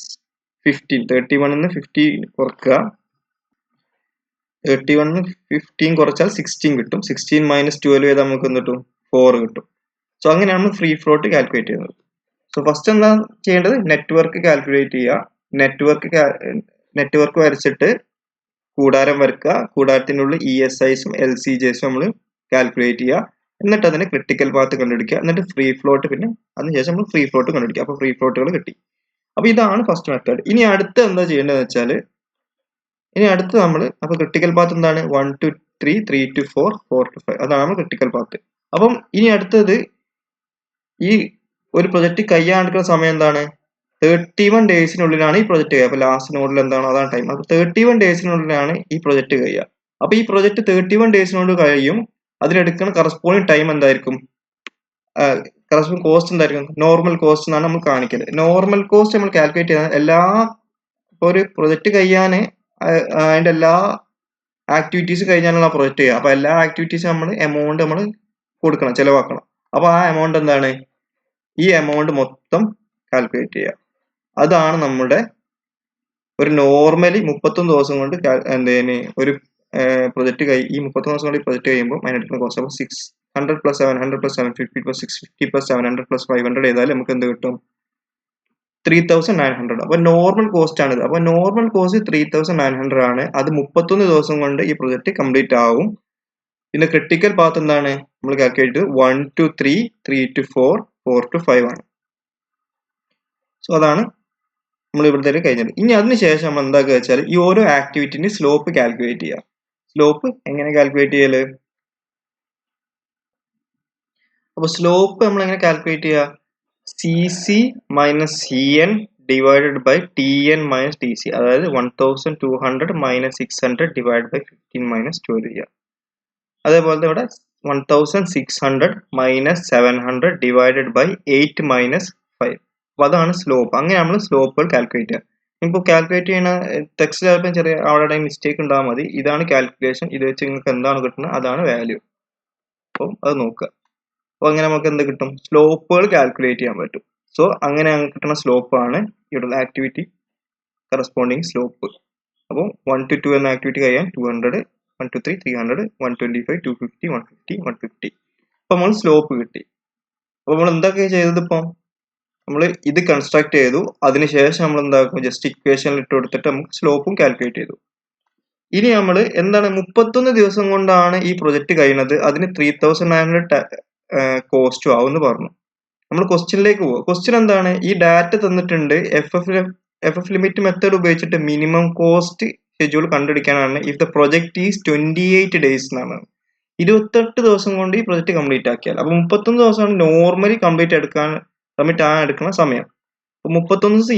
15 31 നിന്ന് 15 കുറക്കുക 31 15 കുറച്ചാൽ 16 കിട്ടും 16 മൈനസ് 12 ചെയ്താൽ നമുക്ക് എന്ത് കിട്ടും 4 കിട്ടും. സോ അങ്ങനെയാണ് നമ്മൾ ഫ്രീ ഫ്ലോട്ട് കാൽക്കുലേറ്റ് ചെയ്യുന്നത്. സോ ഫസ്റ്റ് എന്താ ചെയ്യേണ്ടത് നെറ്റ്വർക്ക് കാൽക്കുലേറ്റ് ചെയ്യുക നെറ്റ്വർക്ക് വരച്ചിട്ട് കൂടാരം വരക്കുക കൂടാരത്തിനുള്ളിൽ ESIസും LCJസും നമ്മൾ കാൽക്കുലേറ്റ് ചെയ്യുക എന്നിട്ട് അതിന് ക്രിട്ടിക്കൽ പാത്ത് കണ്ടുപിടിക്കുക എന്നിട്ട് ഫ്രീ ഫ്ലോട്ട് പിന്നെ അതിനുശേഷം നമ്മൾ ഫ്രീ ഫ്ലോട്ട് കണ്ടുപിടിക്കുക അപ്പോൾ ഫ്രീ ഫ്ലോട്ടുകൾ കിട്ടി. അപ്പോൾ ഇതാണ് ഫസ്റ്റ് മെത്തേഡ്. ഇനി അടുത്ത് എന്താ ചെയ്യേണ്ടതെന്ന് വെച്ചാൽ ഇനി അടുത്ത് നമ്മൾ അപ്പോൾ ക്രിട്ടിക്കൽ പാത്ത് എന്താണ് 1 to 3 3 to 4 4 to 5 അതാണ് നമ്മൾ ക്രിട്ടിക്കൽ പാത്ത്. അപ്പം ഇനി അടുത്തത് ഈ ഒരു പ്രൊജക്റ്റ് കയ്യാണെടുക്കുന്ന സമയം എന്താണ് 31 ഡേയ്സിനുള്ളിലാണ് ഈ പ്രൊജക്റ്റ് കഴിയുക. അപ്പോൾ ലാസ്റ്റ് നോഡിൽ എന്താണ് അതാണ് ടൈം. അപ്പോൾ 31 ഡേയ്സിനുള്ളിലാണ് ഈ പ്രൊജക്റ്റ് കഴിയുക. അപ്പോൾ ഈ പ്രൊജക്റ്റ് 31 ഡേയ്സിനുള്ളിൽ കഴിയും. അതിലെടുക്കുന്ന കറസ്പോണ്ടിങ് ടൈം എന്തായിരിക്കും കറസ്പോണ്ടിങ് കോസ്റ്റ് എന്തായിരിക്കും നോർമൽ കോസ്റ്റ് എന്നാണ് നമ്മൾ കാണിക്കുന്നത്. നോർമൽ കോസ്റ്റ് നമ്മൾ കാൽക്കുലേറ്റ് ചെയ്യുന്നത് എല്ലാ ഒരു പ്രൊജക്റ്റ് കഴിയാൻ അതിൻ്റെ എല്ലാ ആക്ടിവിറ്റീസ് കഴിഞ്ഞാലാണ് ആ പ്രൊജക്റ്റ് ചെയ്യുക. അപ്പോൾ എല്ലാ ആക്ടിവിറ്റീസും നമ്മൾ എമൗണ്ട് നമ്മൾ കൊടുക്കണം ചിലവാക്കണം. അപ്പോൾ ആ എമൗണ്ട് എന്താണ് ഈ എമൗണ്ട് മൊത്തം കാൽക്കുലേറ്റ് ചെയ്യുക. അതാണ് നമ്മുടെ ഒരു നോർമലി 31 ദിവസം കൊണ്ട് എന്തേന് ഒരു പ്രൊജക്റ്റ് ഈ 31 ദിവസം കൊണ്ട് ഈ പ്രൊജക്റ്റ് കഴിയുമ്പോൾ അതിനെടുക്കുന്ന കോസ്റ്റ് അപ്പോൾ 600 plus 700 plus 750 plus 650 plus 700 plus 500 ചെയ്താൽ നമുക്ക് എന്ത് കിട്ടും 3900. അപ്പോൾ നോർമൽ കോസ്റ്റ് ആണിത്. അപ്പോൾ നോർമൽ കോസ്റ്റ് 3900 ആണ്. അത് 31 ദിവസം കൊണ്ട് ഈ പ്രൊജക്റ്റ് കംപ്ലീറ്റ് ആവും. പിന്നെ ക്രിട്ടിക്കൽ പാത്ത് എന്താണ് നമ്മൾ കാൽക്കുലേറ്റ് ചെയ്ത് 1 to 3 3 to 4 4 to 5 ആണ്. സോ അതാണ് നമ്മൾ ഇവിടുത്തെ കഴിഞ്ഞത്. ഇനി അതിനുശേഷം നമ്മൾ എന്താക്കുക വെച്ചാൽ ഈ ഓരോ ആക്ടിവിറ്റിന്റെ സ്ലോപ്പ് കാൽക്കുലേറ്റ് ചെയ്യുക. സ്ലോപ്പ് എങ്ങനെ കാൽക്കുലേറ്റ് ചെയ്യല് അപ്പോൾ സ്ലോപ്പ് നമ്മൾ എങ്ങനെ കാൽക്കുലേറ്റ് ചെയ്യുക CC minus CN divided by TN minus TC അതായത് 1200 മൈനസ് 600 ഡിവൈഡ് ബൈ 15 മൈനസ് 12 ചെയ്യുക. അതേപോലെ ഇവിടെ 1600 മൈനസ് 700 ഡിവൈഡഡ് ബൈ 8 മൈനസ് 5 അപ്പോൾ അതാണ് സ്ലോപ്പ്. അങ്ങനെ നമ്മൾ സ്ലോപ്പുകൾ കാൽക്കുലേറ്റ് ചെയ്യുക. ഇപ്പോൾ കാൽക്കുലേറ്റ് ചെയ്യുന്ന ടെക്സ്റ്റ് ചിലപ്പോൾ ചെറിയ അവിടെ മിസ്റ്റേക്ക് ഉണ്ടാകാൻ മതി. ഇതാണ് കാൽക്കുലേഷൻ. ഇത് വെച്ച് നിങ്ങൾക്ക് എന്താണ് കിട്ടുന്നത് അതാണ് വാല്യൂ. അപ്പം അത് നോക്കുക. അപ്പോൾ അങ്ങനെ നമുക്ക് എന്ത് കിട്ടും സ്ലോപ്പുകൾ കാൽക്കുലേറ്റ് ചെയ്യാൻ പറ്റും. സോ അങ്ങനെ കിട്ടുന്ന സ്ലോപ്പാണ് ഇവിടെ ആക്ടിവിറ്റി കറസ്പോണ്ടിങ് സ്ലോപ്പ്. അപ്പോൾ 1 to 2 എന്ന ആക്ടിവിറ്റി കഴിയാൻ 200 1 to 3 300 125 250 150 150 അപ്പോൾ നമ്മൾ സ്ലോപ്പ് കിട്ടി. അപ്പോൾ നമ്മൾ എന്തൊക്കെ ചെയ്തത് ഇപ്പം നമ്മൾ ഇത് കൺസ്ട്രക്ട് ചെയ്തു. അതിനുശേഷം നമ്മൾ എന്താക്കും ജസ്റ്റ് ഇക്വേഷനിൽ ഇട്ട് കൊടുത്തിട്ട് നമുക്ക് സ്ലോപ്പും കാൽക്കുലേറ്റ് ചെയ്തു. ഇനി നമ്മൾ എന്താണ് 31 ദിവസം കൊണ്ടാണ് ഈ പ്രൊജക്റ്റ് കഴിയുന്നത്. അതിന് 3900 കോസ്റ്റും ആവും എന്ന് പറഞ്ഞു. നമ്മൾ ക്വസ്റ്റ്യനിലേക്ക് പോകും. ക്വസ്റ്റ്യൻ എന്താണ് ഈ ഡാറ്റ തന്നിട്ടുണ്ട് FF ലിമിറ്റ് മെത്തേഡ് ഉപയോഗിച്ചിട്ട് മിനിമം കോസ്റ്റ് ഷെഡ്യൂൾ കണ്ടുപിടിക്കാനാണ് if the project is 28 days എന്നാണ്. 28 ദിവസം കൊണ്ട് ഈ പ്രൊജക്ട് കംപ്ലീറ്റ് ആക്കിയാൽ അപ്പോൾ 31 ദിവസമാണ് നോർമലി കംപ്ലീറ്റ് എടുക്കുന്ന സമയം. അപ്പോൾ 31 ദിവസം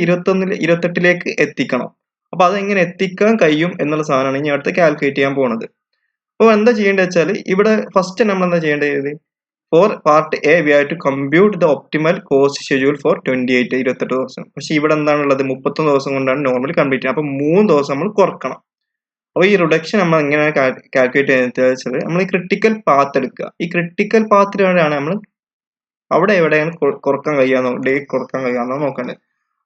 28ലേക്ക് എത്തിക്കണം. അപ്പോൾ അതെങ്ങനെ എത്തിക്കാൻ കഴിയും എന്നുള്ള സാധനമാണ് ഇനി അടുത്ത് കാൽക്കുലേറ്റ് ചെയ്യാൻ പോകുന്നത്. അപ്പോൾ എന്താ ചെയ്യേണ്ടത് വെച്ചാൽ ഇവിടെ ഫസ്റ്റ് നമ്മൾ എന്താ ചെയ്യേണ്ടത് for part A we have to compute the optimal cost schedule for 28 ദിവസം. പക്ഷെ ഇവിടെ എന്താണുള്ളത് 31 ദിവസം കൊണ്ടാണ് നോർമലി കംപ്ലീറ്റ് ചെയ്യുന്നത്. അപ്പോൾ 3 ദിവസം നമ്മൾ കുറക്കണം. അപ്പോൾ ഈ റിഡക്ഷൻ നമ്മൾ എങ്ങനെയാണ് കാൽക്കുലേറ്റ് ചെയ്യുന്നത് വെച്ചാൽ നമ്മൾ ഈ ക്രിട്ടിക്കൽ പാത്ത് എടുക്കുക. ഈ ക്രിട്ടിക്കൽ പാത്തിലാണ് നമ്മൾ അവിടെ എവിടെയാണ് കുറക്കാൻ കഴിയാന്നോ നോക്കേണ്ടത്.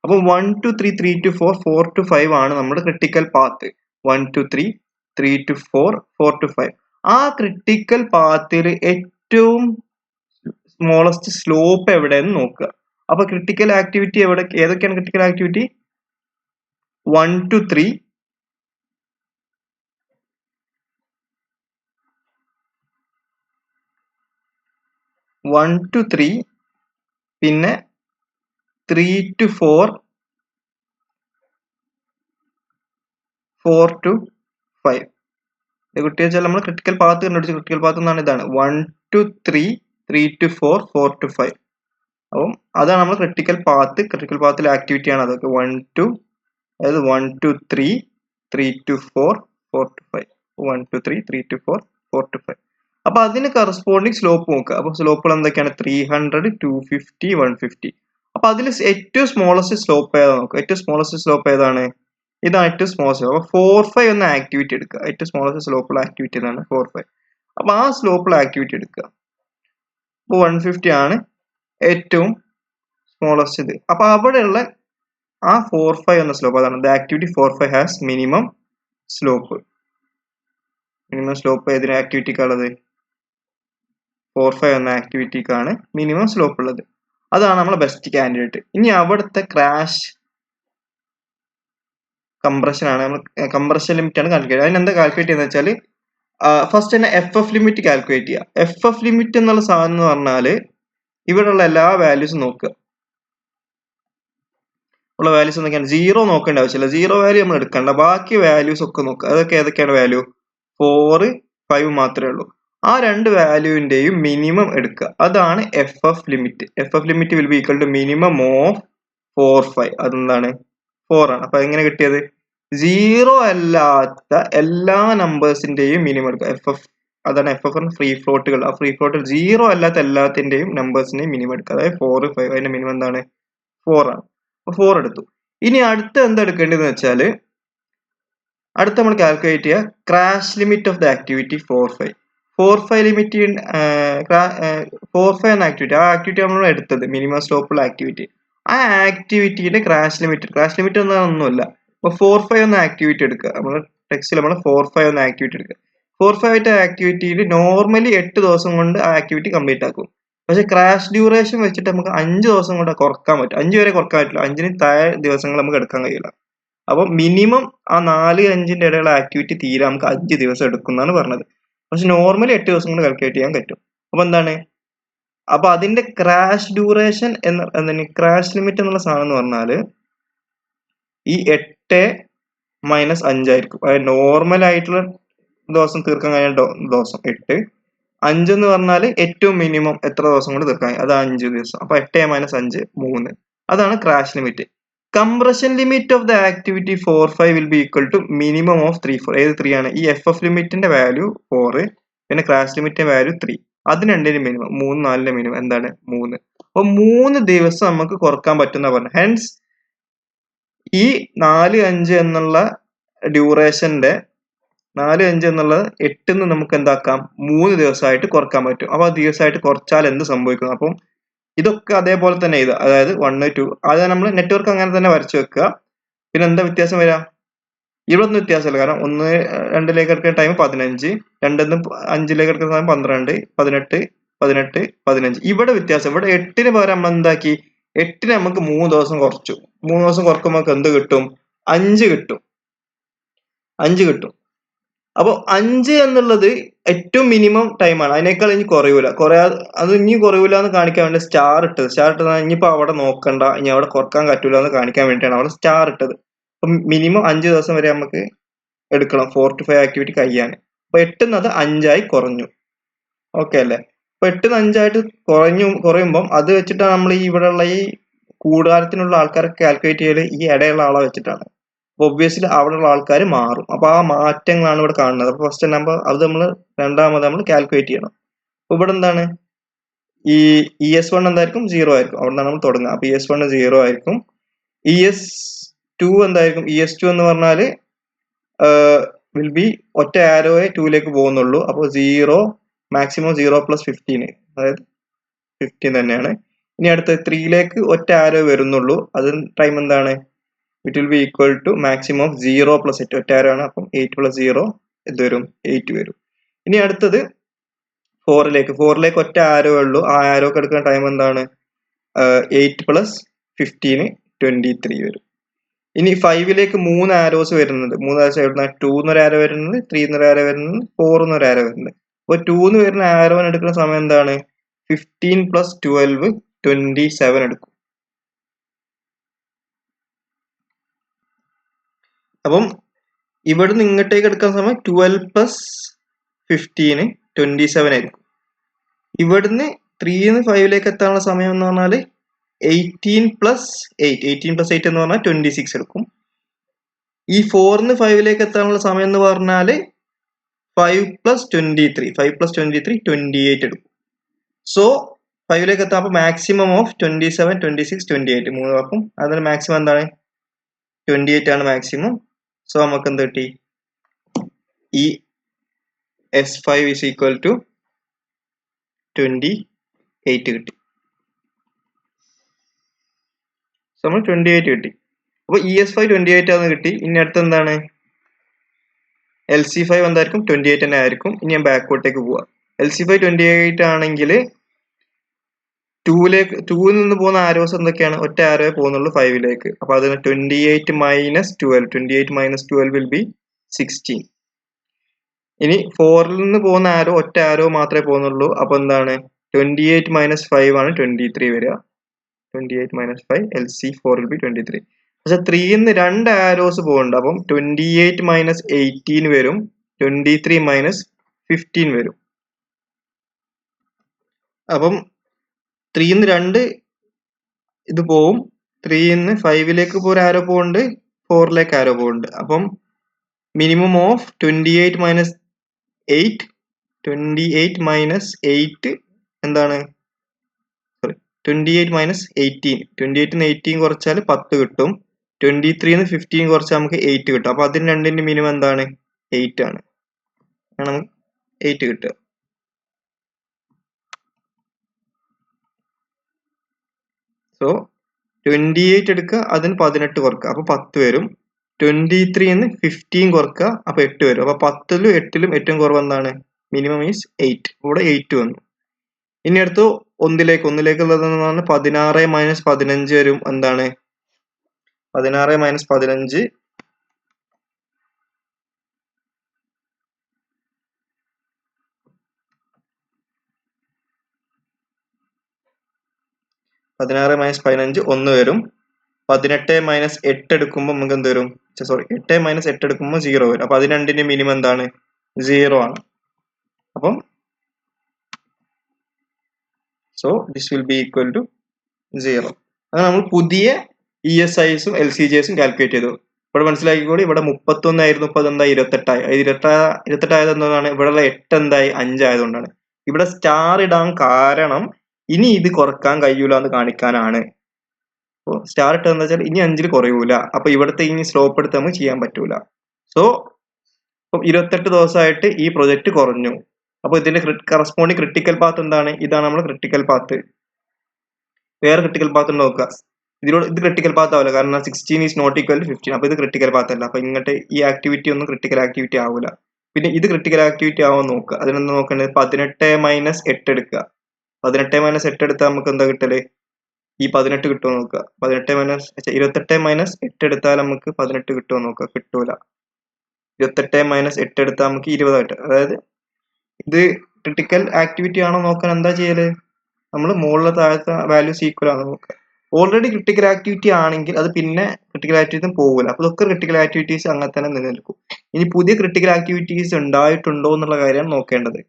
അപ്പോൾ 1 to 3 3 to 4 4 to 5 ആണ് നമ്മുടെ critical path. 1 to 3 3 to 4 4 to 5 ആ ക്രിട്ടിക്കൽ പാത്തിൽ ഏറ്റവും സ്മോളസ്റ്റ് സ്ലോപ്പ് എവിടെയെന്ന് നോക്കുക. അപ്പൊ ക്രിട്ടിക്കൽ ആക്ടിവിറ്റി ഏതൊക്കെയാണ് ക്രിട്ടിക്കൽ ആക്ടിവിറ്റി? 1 to 3, 1 to 3, പിന്നെ 3 to 4, 4 to 5. ഇത് കുട്ടി വെച്ചാൽ നമ്മൾ ക്രിട്ടിക്കൽ പാത്ത് കണ്ടുപിടിച്ചു. ക്രിട്ടിക്കൽ പാത്ത് എന്നാണ് ഇതാണ് 1 to 3, 3 to 4, 4 to 5. അപ്പം അതാണ് നമ്മൾ ക്രിട്ടിക്കൽ പാത്ത്. ക്രിട്ടിക്കൽ പാത്തിലെ ആക്ടിവിറ്റി ആണ് അതൊക്കെ. 1 to 3, 3 to 4, 4 to 5. 1 to 3, 3 to 4, 4 to 5. അപ്പൊ അതിന് കറസ്പോണ്ടിങ് സ്ലോപ്പ് നോക്കുക. അപ്പൊ സ്ലോപ്പുകൾ എന്തൊക്കെയാണ്? 300, 250, 150. അപ്പൊ അതിൽ ഏറ്റവും സ്മോളസ്റ്റ് സ്ലോപ്പ് ഏതാ നോക്കുക. ഏറ്റവും സ്മോളസ്റ്റ് സ്ലോപ്പ് ഏതാണ്? ഇതാണ് ഏറ്റവും സ്മോളസ്റ്റ്. അപ്പൊ 4-5 എന്ന ആക്ടിവിറ്റി എടുക്കുക. ഏറ്റവും സ്മോളസ്റ്റ് സ്ലോപ്പുള്ള ആക്ടിവിറ്റി എന്നാണ് 4-5. അപ്പൊ ആ സ്ലോപ്പുള്ള ആക്ടിവിറ്റി എടുക്കുക. അപ്പൊ 150 ആണ് ഏറ്റവും സ്മോളസ്റ്റ് ഇത്. അപ്പൊ അവിടെയുള്ള ആ 4-5 എന്ന സ്ലോപ്പ് അതാണ്. The activity 4-5 has minimum slope. Minimum slope ഏതിന് ആക്ടിവിറ്റിക്കുള്ളത്? 4-5 എന്ന ആക്ടിവിറ്റിക്കാണ് മിനിമം സ്ലോപ്പ് ഉള്ളത്. അതാണ് നമ്മളെ ബെസ്റ്റ് കാൻഡിഡേറ്റ്. ഇനി അവിടുത്തെ ക്രാഷ് കംപ്രഷൻ ആണ്. നമ്മൾ കംപ്രഷൻ ലിമിറ്റ് ആണ് കാൽക്കുലേറ്റ്. അതിനെന്താ കാൽക്കുലേറ്റ് ചെയ്യുന്നത് വെച്ചാൽ ഫസ്റ്റ് തന്നെ FF ലിമിറ്റ് കാൽക്കുലേറ്റ് ചെയ്യുക. FF ലിമിറ്റ് എന്നുള്ള സാധനം എന്ന് പറഞ്ഞാൽ ഇവിടെയുള്ള എല്ലാ വാല്യൂസും നോക്കുക. ഉള്ള വാല്യൂസ് എന്തൊക്കെയാണ്? 0 നോക്കേണ്ട ആവശ്യമില്ല. 0 വാല്യൂ നമ്മൾ എടുക്കണ്ട. ബാക്കി വാല്യൂസ് ഒക്കെ നോക്കുക. അതൊക്കെ ഏതൊക്കെയാണ് വാല്യൂ? 4, 5 മാത്രമേ ഉള്ളൂ. ആ രണ്ട് വാല്യൂവിന്റെയും മിനിമം എടുക്കുക. അതാണ് FF limit. FF limit will be equal to minimum of 4, 5. അതെന്താണ്? 4 ആണ്. അപ്പൊ എങ്ങനെ കിട്ടിയത്? 0 അല്ലാത്ത എല്ലാ നമ്പേഴ്സിന്റെയും മിനിമം എടുക്കുക. FF അതാണ് FF ഫ്രീ ഫ്ലോട്ടുകൾ. ആ ഫ്രീ ഫ്ലോട്ടിൽ 0 അല്ലാത്ത എല്ലാത്തിന്റെയും നമ്പേഴ്സിന്റെയും മിനിമം എടുക്കുക. അതായത് 4, 5. അതിന്റെ മിനിമം എന്താണ്? 4 ആണ്. 4 എടുത്തു. ഇനി അടുത്ത എന്താ എടുക്കേണ്ടതെന്ന് വെച്ചാൽ അടുത്ത നമ്മൾ കാൽക്കുലേറ്റ് ചെയ്യുക crash limit of the activity 4-5. 4-5 limit 4-5 എന്ന ആക്ടിവിറ്റി, ആ ആക്ടിവിറ്റി നമ്മൾ എടുത്തത് മിനിമം സ്ലോപ്പുള്ള ആക്ടിവിറ്റി. ആ ആക്ടിവിറ്റിയുടെ ക്രാഷ് ലിമിറ്റ് ഒന്നുമില്ല. അപ്പൊ 4-5 എന്ന ആക്ടിവിറ്റി എടുക്കുക. നമ്മൾ ടെക്സ്റ്റിൽ നമ്മൾ 4-5 എന്ന ആക്ടിവിറ്റി എടുക്കുക. 4-5 ആക്ടിവിറ്റിയിൽ നോർമലി 8 ദിവസം കൊണ്ട് ആ ആക്ടിവിറ്റി കംപ്ലീറ്റ് ആക്കും. പക്ഷെ ക്രാഷ് ഡ്യൂറേഷൻ വെച്ചിട്ട് നമുക്ക് 5 ദിവസം കൊണ്ട് കുറക്കാൻ പറ്റും. 5 വരെ കുറക്കാൻ പറ്റില്ല. 5-ന് താഴെ ദിവസങ്ങൾ നമുക്ക് എടുക്കാൻ കഴിയില്ല. അപ്പൊ മിനിമം ആ 4-5ന്റെ ഇടയിലുള്ള ആക്ടിവിറ്റി തീരെ നമുക്ക് 5 ദിവസം എടുക്കും എന്നാണ് പറഞ്ഞത്. പക്ഷെ നോർമലി 8 ദിവസം കൊണ്ട് കാൽക്കുലേറ്റ് ചെയ്യാൻ പറ്റും. അപ്പൊ എന്താണ്? അപ്പൊ അതിന്റെ ക്രാഷ് ഡ്യൂറേഷൻ ക്രാഷ് ലിമിറ്റ് എന്നുള്ള സാധനം എന്ന് പറഞ്ഞാല് ഈ 8 - 5 ആയിരിക്കും. അതായത് നോർമൽ ആയിട്ടുള്ള ദിവസം തീർക്കാൻ കഴിയുന്ന ദിവസം 8. 5 എന്ന് പറഞ്ഞാൽ ഏറ്റവും മിനിമം എത്ര ദിവസം കൊണ്ട് തീർക്കാൻ കഴിയും? അത് 5 ദിവസം. അപ്പൊ 8 - 5 3. അതാണ് crash limit. Compression limit of the activity 4-5 will be equal to minimum of 3-4. ഏത് 3 ആണ്? ഈ FF ലിമിറ്റിന്റെ വാല്യൂ 4, പിന്നെ ക്രാഷ് ലിമിറ്റിന്റെ വാല്യൂ 3. അതിന് രണ്ടിനും മിനിമം 3, 4ന്റെ മിനിമം എന്താണ്? 3. അപ്പൊ 3 ദിവസം നമുക്ക് കുറക്കാൻ പറ്റുന്ന പറഞ്ഞു. ഹെൻസ് ഈ 4-5 എന്നുള്ള ഡ്യൂറേഷന്റെ 4-5 എന്നുള്ളത് 8 നമുക്ക് എന്താക്കാം? 3 ദിവസമായിട്ട് കുറക്കാൻ പറ്റും. അപ്പൊ ദിവസമായിട്ട് കുറച്ചാൽ എന്ത് സംഭവിക്കും? അപ്പം ഇതൊക്കെ അതേപോലെ തന്നെ എഴുതുക. അതായത് 1, 2 അത് നമ്മൾ നെറ്റ്വർക്ക് അങ്ങനെ തന്നെ വരച്ചു വെക്കുക. പിന്നെ എന്താ വ്യത്യാസം വരിക? ഇവിടെ ഒന്നും വ്യത്യാസമില്ല. കാരണം 1, 2ലേക്ക് എടുക്കുന്ന ടൈം 15, 2 5ലേക്ക് എടുക്കുന്ന ടൈം 12, 18, 18, 15. ഇവിടെ വ്യത്യാസം. ഇവിടെ 8ന് പകരം നമ്മൾ എന്താക്കി? 8ന് നമുക്ക് 3 ദിവസം കുറച്ചു. 3 ദിവസം കുറക്കുമ്പോൾ നമുക്ക് എന്ത് കിട്ടും? 5 കിട്ടും. 5 കിട്ടും. അപ്പൊ 5 എന്നുള്ളത് ഏറ്റവും മിനിമം ടൈമാണ്. അതിനേക്കാൾ ഇനി കുറയൂല. അത് ഇനി കുറയൂല എന്ന് കാണിക്കാൻ വേണ്ടി സ്റ്റാർ ഇട്ടത്. ഇനിയിപ്പോ അവിടെ നോക്കണ്ട, ഇനി അവിടെ കുറക്കാൻ പറ്റൂല എന്ന് കാണിക്കാൻ വേണ്ടിയിട്ടാണ് അവിടെ സ്റ്റാർ ഇട്ടത്. അപ്പൊ മിനിമം 5 ദിവസം വരെ നമുക്ക് എടുക്കണം 4 to 5 ആക്ടിവിറ്റി കഴിയാൻ. അപ്പൊ 8 5 കുറഞ്ഞു. ഓക്കെ അല്ലേ? അപ്പൊ 8 5 കുറയുമ്പം അത് വെച്ചിട്ടാണ് നമ്മൾ ഈ ഇവിടെയുള്ള ഈ കൂടാരത്തിനുള്ള ആൾക്കാരൊക്കെ കാൽക്കുലേറ്റ് ചെയ്യല് ഈ ഇടയുള്ള ആളെ വെച്ചിട്ടാണ്. ഒബ്വിയസ്ലി അവിടെയുള്ള ആൾക്കാർ മാറും. അപ്പൊ ആ മാറ്റങ്ങളാണ് ഇവിടെ കാണുന്നത്. അപ്പൊ ഫസ്റ്റ് നമ്പർ അത് രണ്ടാമത് നമ്മൾ കാൽക്കുലേറ്റ് ചെയ്യണം. അപ്പൊ ഇവിടെ എന്താണ്? ഈ ES1 എന്തായിരിക്കും? 0 ആയിരിക്കും. അവിടെ നിന്നാണ് നമ്മൾ തുടങ്ങുക. അപ്പൊ ES1 0 ആയിരിക്കും. ES2 എന്തായിരിക്കും? ES2 എന്ന് പറഞ്ഞാല് വിൽ ബി ഒറ്റ ആരോയെ 2ലേക്ക് പോകുന്നുള്ളൂ. അപ്പൊ 0 മാക്സിമം 0 + 15, അതായത് 15 തന്നെയാണ്. ഇനി അടുത്ത 3ലേക്ക് ഒറ്റ ആരോ വരുന്നുള്ളൂ. അത് ടൈം എന്താണ്? It will be equal to maximum of 0 + 8 ഒറ്റ ആരോ ആണ്. അപ്പം 8 + 0 എന്ത് വരും? 8 വരും. ഇനി അടുത്തത് ഫോറിലേക്ക് ഒറ്റ ആരോ ഉള്ളൂ. ആ ആരോക്ക് എടുക്കുന്ന ടൈം എന്താണ്? 8 + 15 23 വരും. ഇനി 5ലേക്ക് 3 ആരോസ് വരുന്നുണ്ട്. 3 ആരോസ് എവിടുന്ന? 2 എന്നൊരു ആരോ വരുന്നുണ്ട്, 3 എന്നൊരു ആരോ വരുന്നുണ്ട്, 4 എന്നൊരു ആരോ വരുന്നുണ്ട്. അപ്പോൾ 2 എന്ന് വരുന്ന ആരോന് എടുക്കുന്ന സമയം എന്താണ്? 15 + 12 27 എടുക്കും. അപ്പം ഇവിടുന്ന് ഇങ്ങോട്ടേക്ക് എടുക്കുന്ന സമയം 12 + 15 27 ആയിരിക്കും. ഇവിടുന്ന് 3 നിന്ന് 5ലേക്ക് എത്താനുള്ള സമയം എന്ന് പറഞ്ഞാൽ 18 + 8 എന്ന് പറഞ്ഞാൽ 26 എടുക്കും. ഈ 4 നിന്ന് 5ലേക്ക് എത്താനുള്ള സമയം എന്ന് പറഞ്ഞാൽ 5 + 23 28 എടുക്കും. സോ 5ലേക്ക് എത്താൻ മാക്സിമം ഓഫ് 27 26 28 3 ആക്കും. അതിന് മാക്സിമം എന്താണ്? 28 ആണ് മാക്സിമം. സോ നമുക്ക് എന്ത് കിട്ടി? ഈ S5 = 28 കിട്ടി. സോ നമ്മൾ 28 കിട്ടി. അപ്പോൾ ES5 28 ആണ് കിട്ടി. ഇനി അടുത്ത് എന്താണ്? LC5 എന്തായിരിക്കും? 28 തന്നെ ആയിരിക്കും. ഇനി ഞാൻ ബാക്കോട്ടേക്ക് പോവാം. LC5 28 ആണെങ്കിൽ 2ൽ നിന്ന് പോകുന്ന ആരോസ് എന്തൊക്കെയാണ്? ഒറ്റ ആരോയെ പോകുന്നുള്ളൂ 5ലേക്ക്. അപ്പൊ അതിന് 28 - 12 വിൽ ബി 16. ഇനി 4ൽ നിന്ന് പോകുന്ന ആരോ ഒറ്റ ആരോ മാത്രമേ പോകുന്നുള്ളൂ. അപ്പൊ എന്താണ്? 28 - 5 ആണ് 23 വരിക. 28 - 5 LC4 വിൽ ബി 23. പക്ഷെ 3ൽ നിന്ന് 2 ആരോസ് പോകുന്നുണ്ട്. അപ്പം 28 - 18 വരും, 23 - 15 വരും. അപ്പം 3ൽ നിന്ന് 2 ഇത് പോവും. 3ൽ നിന്ന് 5ലേക്ക് ഇപ്പോൾ ഒരു ആരോ പോകുന്നുണ്ട്, 4ലേക്ക് ആരോ പോകുന്നുണ്ട്. അപ്പം മിനിമം ഓഫ് 28 - 8 എന്താണ്? സോറി, 28 - 18. 28 നിന്ന് 18 കുറച്ചാൽ 10 കിട്ടും. 23 നിന്ന് 15 കുറച്ചാൽ നമുക്ക് 8 കിട്ടും. അപ്പൊ അതിന് രണ്ടിന്റെ മിനിമം എന്താണ്? 8 ആണ്. നമുക്ക് 8 കിട്ടുക. സോ 28 എടുക്കുക, അതിന് 18 കുറക്കുക, അപ്പൊ 10 വരും. 23 നിന്ന് 15 കുറക്കുക, അപ്പൊ 8 വരും. അപ്പൊ 10ലും 8ലും ഏറ്റവും കുറവ് എന്താണ്? Minimum is 8. ഇവിടെ 8 വന്നു. ഇനി അടുത്ത് ഒന്നിലേക്കുള്ളത് 16 - 15 വരും. എന്താണ്? 16 - 15 16 - 15 1 വരും. 18 - 8 എടുക്കുമ്പോൾ നമുക്ക് എന്ത് വരും? സോറി, 8 - 8 എടുക്കുമ്പോൾ 0 വരും. അപ്പൊ അതിന് രണ്ടിന്റെ മിനിമം എന്താണ്? 0 ആണ്. അപ്പം so this will be equal to 0. അങ്ങനെ നമ്മൾ പുതിയ ESIസും LCJസും കാൽക്കുലേറ്റ് ചെയ്തു. ഇവിടെ മനസ്സിലാക്കിക്കൂടി, ഇവിടെ 31 ആയിരുന്നു, ഇപ്പൊ അതെന്താ 28 ആയി. 28 ആയത് എന്താണ്? ഇവിടെയുള്ള 8 എന്തായി? 5 ആയതുകൊണ്ടാണ്. ഇവിടെ സ്റ്റാർ ഇടാൻ കാരണം ഇനി ഇത് കുറക്കാൻ കഴിയൂല എന്ന് കാണിക്കാനാണ്. അപ്പോൾ സ്റ്റാർ ഇട്ടതെന്ന് വെച്ചാൽ ഇനി 5ൽ കുറയൂല. അപ്പൊ ഇവിടുത്തെ ഇനി സ്ലോപ്പ് എടുത്ത് നമുക്ക് ചെയ്യാൻ പറ്റൂല. സോ ഇപ്പം 28 ദിവസമായിട്ട് ഈ പ്രൊജക്ട് കുറഞ്ഞു. അപ്പൊ ഇതിന്റെ കറസ്പോണ്ടിങ് ക്രിട്ടിക്കൽ പാത്ത് എന്താണ്? ഇതാണ് നമ്മുടെ ക്രിട്ടിക്കൽ പാത്ത്. വേറെ ക്രിട്ടിക്കൽ പാത്ത് നോക്കുക. ഇത് ക്രിട്ടിക്കൽ പാത്ത് ആവില്ല, കാരണം 16 ഈസ് നോട്ട് ഈക്വൽ ടു 15. അപ്പൊ ഇത് ക്രിട്ടിക്കൽ പാത്ത് അല്ല. അപ്പൊ ഇങ്ങോട്ട് ഈ ആക്ടിവിറ്റി ഒന്നും ക്രിട്ടിക്കൽ ആക്ടിവിറ്റി ആവില്ല. പിന്നെ ഇത് ക്രിട്ടിക്കൽ ആക്ടിവിറ്റി ആവാൻ നോക്കുക. അതിനെന്ത് നോക്കേണ്ടത്? 18 - 8 എടുക്കുക. 18 - 8 എടുത്താൽ നമുക്ക് എന്താ കിട്ടല്? ഈ 18 കിട്ടുമോ നോക്കുക. 28 - 8 എടുത്താൽ നമുക്ക് 18 കിട്ടുമോ നോക്കുക. കിട്ടൂല. 28 - 8 എടുത്താൽ നമുക്ക് 20 കിട്ടും. അതായത് ഇത് ക്രിട്ടിക്കൽ ആക്ടിവിറ്റി ആണോ നോക്കാൻ എന്താ ചെയ്യല്? നമ്മൾ മുകളിലെ താഴത്തെ വാല്യൂസ് ഈക്വൽ ആണോ നോക്കുക. ഓൾറെഡി ക്രിട്ടിക്കൽ ആക്ടിവിറ്റി ആണെങ്കിൽ അത് പിന്നെ ക്രിട്ടിക്കൽ ആക്ടിവിറ്റി പോകില്ല. അപ്പൊ ഇതൊക്കെ ക്രിട്ടിക്കൽ ആക്ടിവിറ്റീസ് അങ്ങനെ തന്നെ നിലനിൽക്കും. ഇനി പുതിയ ക്രിട്ടിക്കൽ ആക്ടിവിറ്റീസ് ഉണ്ടായിട്ടുണ്ടോ എന്നുള്ള കാര്യമാണ് നോക്കേണ്ടത്.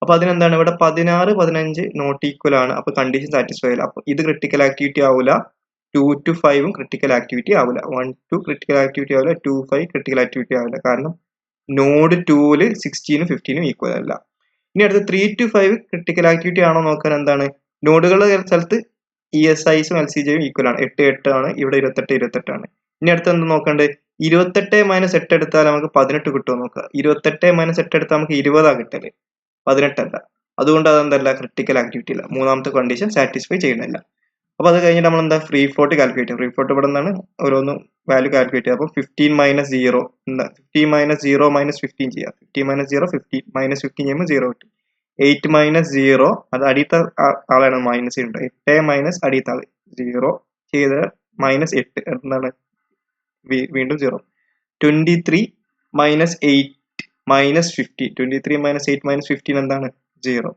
അപ്പൊ അതിനെന്താണ്? ഇവിടെ 16 15 നോട്ട് ഈക്വൽ ആണ്. അപ്പൊ കണ്ടീഷൻ സാറ്റിസ്ഫൈ ആവില്ല. അപ്പൊ ഇത് ക്രിട്ടിക്കൽ ആക്ടിവിറ്റി ആവില്ല. 2 to 5 ക്രിട്ടിക്കൽ ആക്ടിവിറ്റി ആവില്ല. 1 2 ക്രിട്ടിക്കൽ ആക്ടിവിറ്റി ആവില്ല. 2 5 ക്രിട്ടിക്കൽ ആക്ടിവിറ്റി ആവില്ല. കാരണം നോഡ് 2ല് 16 15 ഈക്വൽ അല്ല. ഇനി അടുത്ത് 3 to 5 ക്രിട്ടിക്കൽ ആക്ടിവിറ്റി ആണോ നോക്കാൻ എന്താണ്? നോഡുകളുടെ സ്ഥലത്ത് ESIസും LCJയും ഈക്വൽ ആണ്. 8 8 ആണ്. ഇവിടെ 28 28 ആണ്. ഇനി അടുത്ത് എന്ത് നോക്കണ്ടേ? 28 - 8 എടുത്താൽ നമുക്ക് 18 കിട്ടുമോ നോക്കുക. 28 - 8 എടുത്താൽ നമുക്ക് 20 കിട്ടല്, 18 അല്ല. അതുകൊണ്ട് അതെന്തല്ല? ക്രിട്ടിക്കൽ ആക്ടിവിറ്റി അല്ല. മൂന്നാമത്തെ കണ്ടീഷൻ സാറ്റിസ്ഫൈ ചെയ്യുന്നില്ല. അപ്പൊ അത് കഴിഞ്ഞിട്ട് നമ്മൾ എന്താ? ഫ്രീ ഫ്ലോട്ട് കാൽക്കുലേറ്റ് ചെയ്യും. ഫ്രീ ഫ്ലോട്ട് ഇവിടെ നിന്നാണ് ഓരോന്നും വാല്യൂ കാൽക്കുലേറ്റ് ചെയ്യുക. അപ്പൊ 15 - 0 എന്താ? 15 - 0 - 15 ചെയ്യാം. 15 - 0 15 - 15 ചെയ്യുമ്പോൾ 0 കിട്ടും. 8 മൈനസ് 0 അത് അടിയത്തെ ആളാണ് മൈനസ് ചെയ്യുന്നത്. 8 മൈനസ് അടിയത്തെ ആള് 0 ചെയ്ത മൈനസ് 8 എന്താണ് വീണ്ടും 0. 23 മൈനസ് 8 മൈനസ് 15. 23 മൈനസ് 8 മൈനസ് 15 എന്താണ് 0.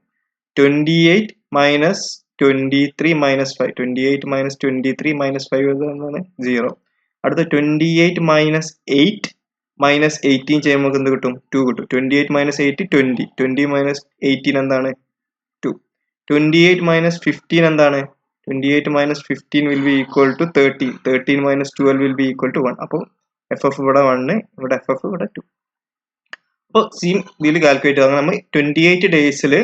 28 മൈനസ് 23 മൈനസ് 5. 28 മൈനസ് 23 മൈനസ് 5 എന്താണ് 0. അടുത്ത 28 മൈനസ് 8 മൈനസ് 18 ചെയ്യുമ്പോൾ നമുക്ക് എന്ത് കിട്ടും 2 കിട്ടും. 28 മൈനസ് 8 20. 20 മൈനസ് 18 എന്താണ് 2. 28 മൈനസ് 15 എന്താണ് 28 minus 15 will be equal to 13. 13 minus 12 will be equal to 1. അപ്പോൾ എഫ് ഇവിടെ 1 ഇവിടെ എഫ് ഇവിടെ 2. അപ്പോൾ സീൻ ഇതിൽ കാൽക്കുലേറ്റ് ചെയ്താൽ നമ്മൾ 28 ഡേയ്സിൽ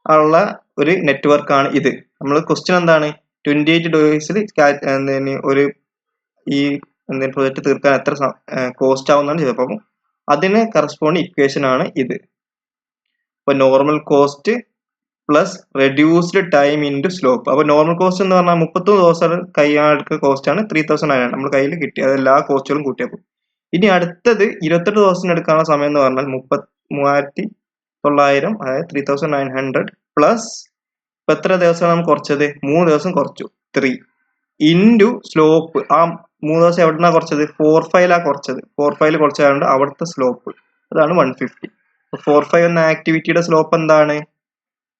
ഉള്ള ഒരു നെറ്റ്വർക്ക് ആണ് ഇത്. നമ്മൾ ക്വസ്റ്റ്യൻ എന്താണ് 28 ഡേയ്സിൽ ഒരു ഈ പ്രൊജക്ട് തീർക്കാൻ എത്ര കോസ്റ്റ് ആവുന്നതാണ് ചെയ്തത്. അപ്പം അതിന് കറസ്പോണ്ടിങ് ഇക്വേഷൻ ആണ് ഇത്. അപ്പൊ normal cost plus reduced time into slope. അപ്പൊ നോർമൽ കോസ്റ്റ് എന്ന് പറഞ്ഞാൽ 31 ദിവസം കൈയാടുക്കുന്ന കോസ്റ്റ് ആണ് 3900 നമ്മൾ കയ്യിൽ കിട്ടി. അത് എല്ലാ കോസ്റ്റുകളും കൂട്ടിയപ്പോൾ. ഇനി അടുത്തത് 28 ദിവസം എടുക്കാനുള്ള സമയം എന്ന് പറഞ്ഞാൽ 3900 അതായത് 3900 പ്ലസ് ഇപ്പൊ എത്ര ദിവസമാണ് നമുക്ക് കുറച്ചത് 3 ദിവസം കുറച്ചു 3 ഇൻറ്റു സ്ലോപ്പ്. ആ 3 ദിവസം എവിടെന്നാ കുറച്ചത് 4-5 കുറച്ചത് 4-5 കുറച്ചായതുകൊണ്ട് അവിടുത്തെ സ്ലോപ്പ് അതാണ് 150. 4-5 എന്ന ആക്ടിവിറ്റിയുടെ സ്ലോപ്പ് എന്താണ്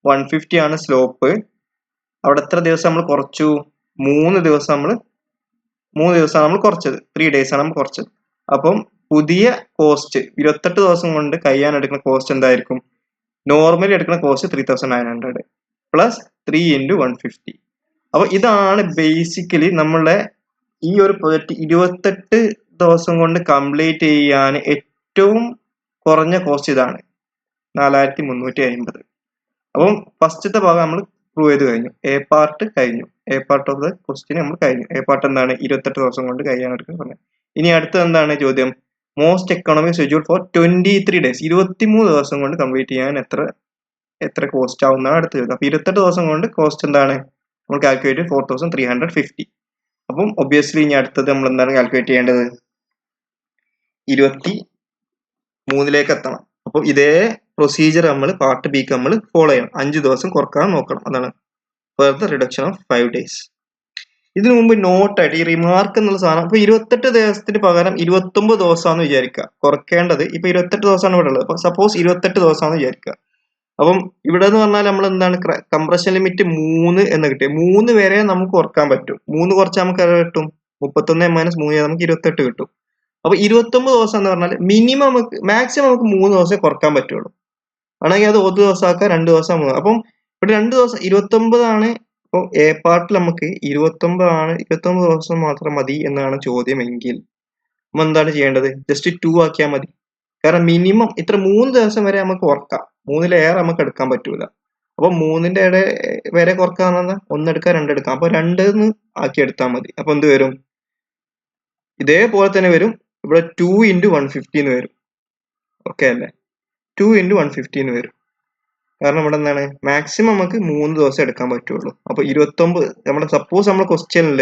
150 ആണ് സ്ലോപ്പ്. അവിടെ എത്ര ദിവസം നമ്മൾ കുറച്ചു 3 ദിവസം നമ്മൾ കുറച്ചത് 3 days ആണ് നമ്മൾ കുറച്ചത്. അപ്പം പുതിയ കോസ്റ്റ് 28 ദിവസം കൊണ്ട് കഴിയാൻ എടുക്കുന്ന കോസ്റ്റ് എന്തായിരിക്കും നോർമലി എടുക്കുന്ന കോസ്റ്റ് 3900 പ്ലസ് 3 ഇൻറ്റു 150. അപ്പൊ ഇതാണ് ബേസിക്കലി നമ്മളെ ഈ ഒരു പ്രൊജക്ട് 28 ദിവസം കൊണ്ട് കംപ്ലീറ്റ് ചെയ്യാൻ ഏറ്റവും കുറഞ്ഞ കോസ്റ്റ് ഇതാണ് 4350. അപ്പം ഫസ്റ്റത്തെ ഭാഗം നമ്മൾ പ്രൂവ് ചെയ്ത് കഴിഞ്ഞു. എ പാർട്ട് കഴിഞ്ഞു. A part of the question നമ്മൾ കഴിഞ്ഞു. എ പാർട്ട് എന്താണ് 28 ദിവസം കൊണ്ട് കഴിയാൻ എടുക്കുന്നത്. ഇനി അടുത്തത് എന്താണ് ചോദ്യം most economic schedule four 23 days 23 ദിവസം കൊണ്ട് കംപ്ലീറ്റ് ചെയ്യാൻ എത്ര കോസ്റ്റ് ആവുന്നതാണ് അടുത്ത ചോദ്യം. അപ്പൊ 28 ദിവസം കൊണ്ട് കോസ്റ്റ് എന്താണ് നമ്മൾ കാൽക്കുലേറ്റ് 4350. അപ്പം ഒബ്വിയസ്ലി ഇനി അടുത്തത് നമ്മൾ എന്താണ് കാൽക്കുലേറ്റ് ചെയ്യേണ്ടത് 23ലേക്ക് എത്തണം. അപ്പോൾ ഇതേ പ്രൊസീജിയർ നമ്മൾ പാർട്ട് ബിക്ക് നമ്മൾ ഫോളോ ചെയ്യണം. 5 ദിവസം കുറക്കാൻ നോക്കണം. അതാണ് ഫർദർ റിഡക്ഷൻ ഓഫ് 5 days. ഇതിനു മുമ്പ് നോട്ടായിട്ട് ഈ റിമാർക്ക് എന്നുള്ള സാധനം ഇപ്പൊ 28 ദിവസത്തിന് പകരം 29 ദിവസമാണെന്ന് വിചാരിക്കുക കുറയ്ക്കേണ്ടത്. ഇപ്പൊ 28 ദിവസമാണ് ഇവിടെ ഉള്ളത്. അപ്പൊ സപ്പോസ് 28 ദിവസമാണെന്ന് വിചാരിക്കുക. അപ്പം ഇവിടെ എന്ന് പറഞ്ഞാൽ നമ്മൾ എന്താണ് കംപ്രഷൻ ലിമിറ്റ് 3 എന്ന് കിട്ടിയത് 3 വരെ നമുക്ക് കുറക്കാൻ പറ്റും. 3 കുറച്ചാൽ നമുക്ക് അത് കിട്ടും 31 മൈനസ് 3 നമുക്ക് 28 കിട്ടും. അപ്പൊ 29 ദിവസം എന്ന് പറഞ്ഞാൽ മിനിമം മാക്സിമം നമുക്ക് 3 ദിവസമേ കുറക്കാൻ പറ്റുള്ളൂ. ആണെങ്കിൽ അത് 1 ദിവസം ആക്കാം 2 ദിവസം 3. അപ്പം ഇവിടെ 2 ദിവസം 29 ആണ്. അപ്പോൾ എ പാർട്ടിൽ നമുക്ക് 29 ദിവസം മാത്രം മതി എന്നാണ് ചോദ്യമെങ്കിൽ നമ്മൾ എന്താണ് ചെയ്യേണ്ടത് ജസ്റ്റ് 2 ആക്കിയാൽ മതി. കാരണം മിനിമം ഇത്ര 3 ദിവസം വരെ നമുക്ക് കുറക്കാം. 3-ലേറെ നമുക്ക് എടുക്കാൻ പറ്റൂല. അപ്പൊ 3-ന്റെ വരെ കുറക്കാൻ പറഞ്ഞാൽ 1 എടുക്കാം 2 എടുക്കാം. അപ്പൊ 2 ആക്കി എടുത്താൽ മതി. അപ്പൊ എന്ത് വരും ഇതേപോലെ തന്നെ വരും. ഇവിടെ 2 ഇൻറ്റു 150 എന്ന് വരും. ഓക്കെ അല്ലേ 2 ഇൻറ്റു 150 വരും. കാരണം ഇവിടെ എന്താണ് മാക്സിമം നമുക്ക് 3 ദിവസം എടുക്കാൻ പറ്റുള്ളൂ. അപ്പൊ 29 നമ്മുടെ സപ്പോസ് നമ്മുടെ ക്വസ്റ്റ്യനിൽ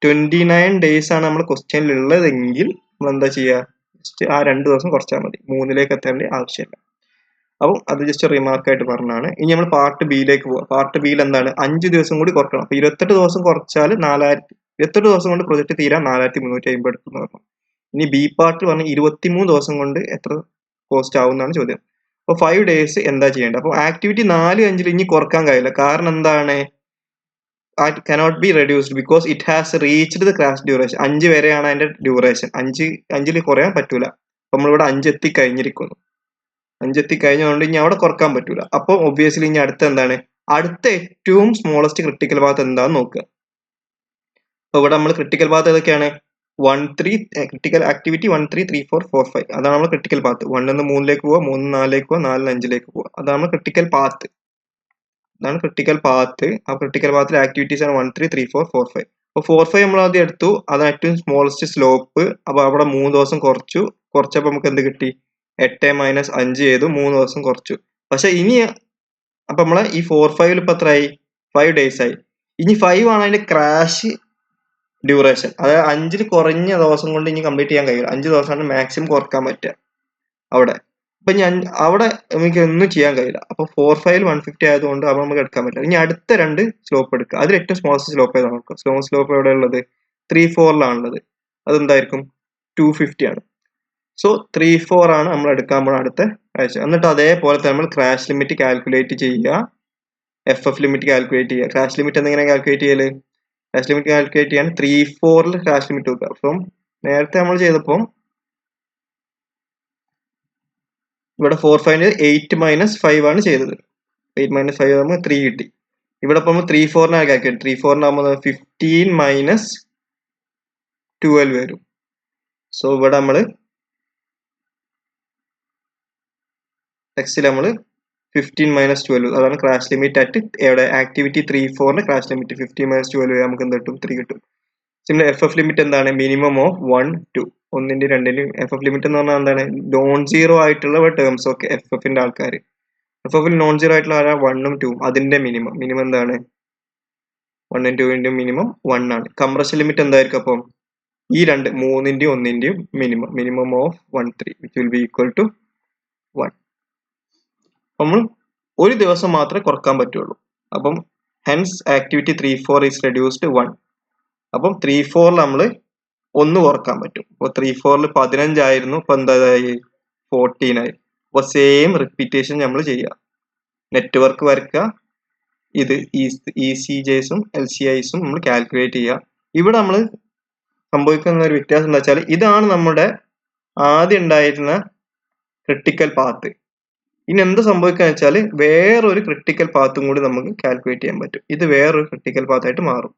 29 ഡേയ്സ് ആണ് നമ്മുടെ ക്വസ്റ്റ്യനിൽ ഉള്ളതെങ്കിൽ നമ്മൾ എന്താ ചെയ്യുക ജസ്റ്റ് ആ 2 ദിവസം കുറച്ചാൽ മതി. 3-ലേക്ക് എത്തേണ്ട ആവശ്യമില്ല. അപ്പം അത് ജസ്റ്റ് റിമാർക്കായിട്ട് പറഞ്ഞാണ്. ഇനി നമ്മൾ പാർട്ട് ബിയിലേക്ക് പോവാം. പാർട്ട് ബിയിൽ എന്താണ് 5 ദിവസം കൂടി കുറക്കണം. അപ്പൊ 28 ദിവസം കുറച്ചാൽ 28 ദിവസം കൊണ്ട് പ്രൊജക്ട് തീരാൻ 4350 എടുക്കുന്നു പറഞ്ഞു. ഇനി ബി പാർട്ടിൽ പറഞ്ഞ 23 ദിവസം കൊണ്ട് എത്ര കോസ്റ്റ് ആവുന്നതാണ് ചോദ്യം. അപ്പൊ 5 days എന്താ ചെയ്യേണ്ടത്. അപ്പൊ ആക്ടിവിറ്റി 4-5 ഇനി കുറക്കാൻ കഴിയില്ല. കാരണം എന്താണ് cannot be reduced because it has reached the class duration. 5 വരെയാണ് അതിന്റെ ഡ്യൂറേഷൻ. 5-ൽ കുറയാൻ പറ്റൂല. അപ്പൊ നമ്മളിവിടെ 5 എത്തി കഴിഞ്ഞിരിക്കുന്നു. 5 എത്തി കഴിഞ്ഞുകൊണ്ട് ഇനി അവിടെ കുറക്കാൻ പറ്റൂല. അപ്പൊ ഒബ്വിയസ്ലി ഇനി അടുത്ത എന്താണ് അടുത്ത ഏറ്റവും സ്മോളസ്റ്റ് ക്രിട്ടിക്കൽ പാത്ത് എന്താന്ന് നോക്കുക. അപ്പൊ ഇവിടെ നമ്മൾ ക്രിട്ടിക്കൽ പാത്ത് ഏതൊക്കെയാണ് 1-3 ക്രിട്ടിക്കൽ ആക്ടിവിറ്റി 1 3 3 4 4 5 അതാണ് നമ്മൾ ക്രിട്ടിക്കൽ പാത്ത്. 1 3-ലേക്ക് പോവുക 3 4-ലേക്ക് പോവുക 4 5-ലേക്ക് പോവുക. അതാണ് നമ്മൾ ക്രിട്ടിക്കൽ പാത്ത്. അതാണ് ക്രിട്ടിക്കൽ പാത്ത്. ആ ക്രിട്ടിക്കൽ പാത്തിൽ ആക്ടിവിറ്റീസ് ആണ് 1 3 3 4 4 5. അപ്പൊ 4 5 നമ്മൾ ആദ്യം എടുത്തു. അതാണ് ഏറ്റവും സ്മോളസ്റ്റ് സ്ലോപ്പ്. അപ്പൊ അവിടെ 3 ദിവസം കുറച്ചപ്പോൾ നമുക്ക് എന്ത് കിട്ടി 8 മൈനസ് 5 ചെയ്തു 3 ദിവസം കുറച്ചു. പക്ഷെ ഇനി അപ്പൊ നമ്മളെ ഈ 4-5 ഇപ്പൊ എത്രയായി 5 days ആയി. ഇനി 5 ആണ് അതിന്റെ ക്രാഷ് ഡ്യൂറേഷൻ. അതായത് 5-ൽ കുറഞ്ഞ ദിവസം കൊണ്ട് ഇനി കംപ്ലീറ്റ് ചെയ്യാൻ കഴിയില്ല. 5 ദിവസമാണ് മാക്സിമം കുറക്കാൻ പറ്റുക അവിടെ. അപ്പൊ ഞാൻ അവിടെ നമുക്ക് ഒന്നും ചെയ്യാൻ കഴിയില്ല. അപ്പൊ 4.5 150 ആയതുകൊണ്ട് അവ നമുക്ക് എടുക്കാൻ പറ്റില്ല. ഇനി അടുത്ത രണ്ട് സ്ലോപ്പ് എടുക്കുക. അതിൽ ഏറ്റവും സ്മോളസ്റ്റ് സ്ലോപ്പ് ഏതാണ് നോക്കുക. സ്ലോപ്പ് എവിടെ ഉള്ളത്? 3.4 അതെന്തായിരിക്കും? 250 ആണ്. സോ 3.4 ആണ് നമ്മൾ എടുക്കാൻ പോകുന്ന അടുത്ത ആഴ്ച. എന്നിട്ട് അതേപോലെ തന്നെ നമ്മൾ ക്രാഷ് ലിമിറ്റ് കാൽക്കുലേറ്റ് ചെയ്യുക, എഫ് ലിമിറ്റ് കാൽക്കുലേറ്റ് ചെയ്യുക. ക്രാഷ് ലിമിറ്റ് എന്തെങ്ങനെ കാൽക്കുലേറ്റ് ചെയ്യല്? ക്രാഷ് ലിമിറ്റ് കാൽക്കുലേറ്റ് ചെയ്യാൻ 3.4 ക്രാഷ് ലിമിറ്റ് വെക്കുക. അപ്പം നേരത്തെ നമ്മൾ ചെയ്തപ്പോൾ ഇവിടെ 4.5 8 - 5 ആണ് ചെയ്തത്. 8 - 5 ആകുമ്പോൾ 3 കിട്ടി. ഇവിടെ ഇപ്പൊ നമ്മൾ 3.4 കാൽക്കുലേറ്റ്. 3.4 ആകുമ്പോൾ 15 - 12 വരും. സോ ഇവിടെ നമ്മള് ടെക്സ്റ്റിൽ നമ്മള് 15 - 12 അതാണ് ക്രാഷ് ലിമിറ്റ് അറ്റ് എവിടെ ആക്ടിവിറ്റി 3.4 ക്രാഷ് ലിമിറ്റ് 15 - 12 നമുക്ക് എന്ത് കിട്ടും? 3 കിട്ടും. പിന്നെ എഫ് ലിമിറ്റ് എന്താണ്? മിനിമം ഓഫ് 1 2 ഒന്നിന്റെ രണ്ടിന്റെയും എഫ് ലിമിറ്റ് എന്ന് പറഞ്ഞാൽ എന്താണ്? നോൺ സീറോ ആയിട്ടുള്ള ടേംസ് ഒക്കെ എഫിന്റെ ആൾക്കാർ. എഫ് നോൺ സീറോ ആയിട്ടുള്ള ആരാ? 1ഉം 2ഉം. അതിന്റെ മിനിമം എന്താണ്? 1ഉം 2ന്റെയും മിനിമം 1 ആണ്. കംപ്രഷൻ ലിമിറ്റ് എന്തായിരിക്കും? അപ്പം ഈ മൂന്നിന്റെയും ഒന്നിന്റെയും minimum of 1 3 which will be equal to 1. നമ്മൾ ഒരു ദിവസം മാത്രമേ കുറക്കാൻ പറ്റുള്ളൂ. അപ്പം ഹെൻസ് ആക്ടിവിറ്റി 3.4 ഈസ് റെഡ്യൂസ്ഡ് 1. അപ്പം 3.4 നമ്മൾ ഒന്ന് കുറക്കാൻ പറ്റും. അപ്പോൾ 3.4 15 ആയിരുന്നു, ഇപ്പൊ എന്തായി? 14 ആയി. അപ്പൊ സെയിം റിപ്പീറ്റേഷൻ നമ്മൾ ചെയ്യുക. നെറ്റ്വർക്ക് വരക്കുക. ഇത് ECJസും LCIസും നമ്മൾ കാൽക്കുലേറ്റ് ചെയ്യുക. ഇവിടെ നമ്മൾ സംഭവിക്കുന്ന ഒരു വ്യത്യാസം എന്താ വെച്ചാൽ ഇതാണ് നമ്മുടെ ആദ്യം ഉണ്ടായിരുന്ന ക്രിട്ടിക്കൽ പാത്ത്. ഇനി എന്ത് സംഭവിക്കാന്ന് വെച്ചാൽ വേറൊരു ക്രിട്ടിക്കൽ പാത്തും കൂടി നമുക്ക് കാൽക്കുലേറ്റ് ചെയ്യാൻ പറ്റും. ഇത് വേറൊരു ക്രിട്ടിക്കൽ പാത്തായിട്ട് മാറും.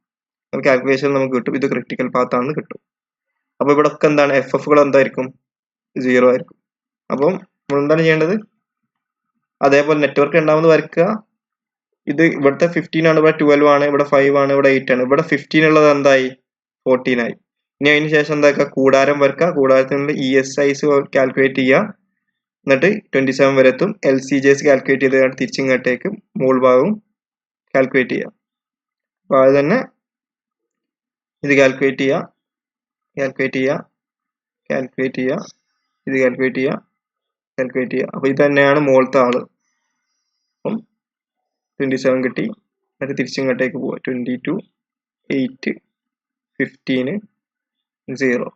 കാൽക്കുലേഷൻ നമുക്ക് കിട്ടും ഇത് ക്രിട്ടിക്കൽ പാത്ത് ആണെന്ന് കിട്ടും. അപ്പൊ ഇവിടെ ഒക്കെ എന്താണ്? എഫ്എഫുകൾ എന്തായിരിക്കും? 0 ആയിരിക്കും. അപ്പം നമ്മൾ എന്താണ് ചെയ്യേണ്ടത്? അതേപോലെ നെറ്റ്വർക്ക് ഉണ്ടാവുന്നത് വരയ്ക്കുക. ഇത് ഇവിടുത്തെ 15 ആണ്, ഇവിടെ 12 ആണ്, ഇവിടെ 5 ആണ്, ഇവിടെ 8 ആണ്. ഇവിടെ 15 ഉള്ളത് എന്തായി? 14 ആയി. ഇനി അതിന് ശേഷം എന്താക്കുക? കൂടാരം വരക്കുക. കൂടാരത്തിനുള്ള ESIs കാൽക്കുലേറ്റ് ചെയ്യുക. എന്നിട്ട് 27 വരെ എത്തും. LCJs കാൽക്കുലേറ്റ് ചെയ്ത് തിരിച്ചിങ്ങോട്ടേക്ക് മുകൾ ഭാഗവും കാൽക്കുലേറ്റ് ചെയ്യുക. അപ്പൊ അത് തന്നെ ഇത് കാൽക്കുലേറ്റ് ചെയ്യുക, കാൽക്കുലേറ്റ് ചെയ്യുക, കാൽക്കുലേറ്റ് ചെയ്യുക, ഇത് കാൽക്കുലേറ്റ് ചെയ്യുക, കാൽക്കുലേറ്റ് ചെയ്യുക. അപ്പൊ ഇത് തന്നെയാണ് മുകളിലത്തെ ആള്. അപ്പം 27 കിട്ടി. എന്നിട്ട് തിരിച്ചിങ്ങോട്ടേക്ക് പോവുക. 22 8 15 0.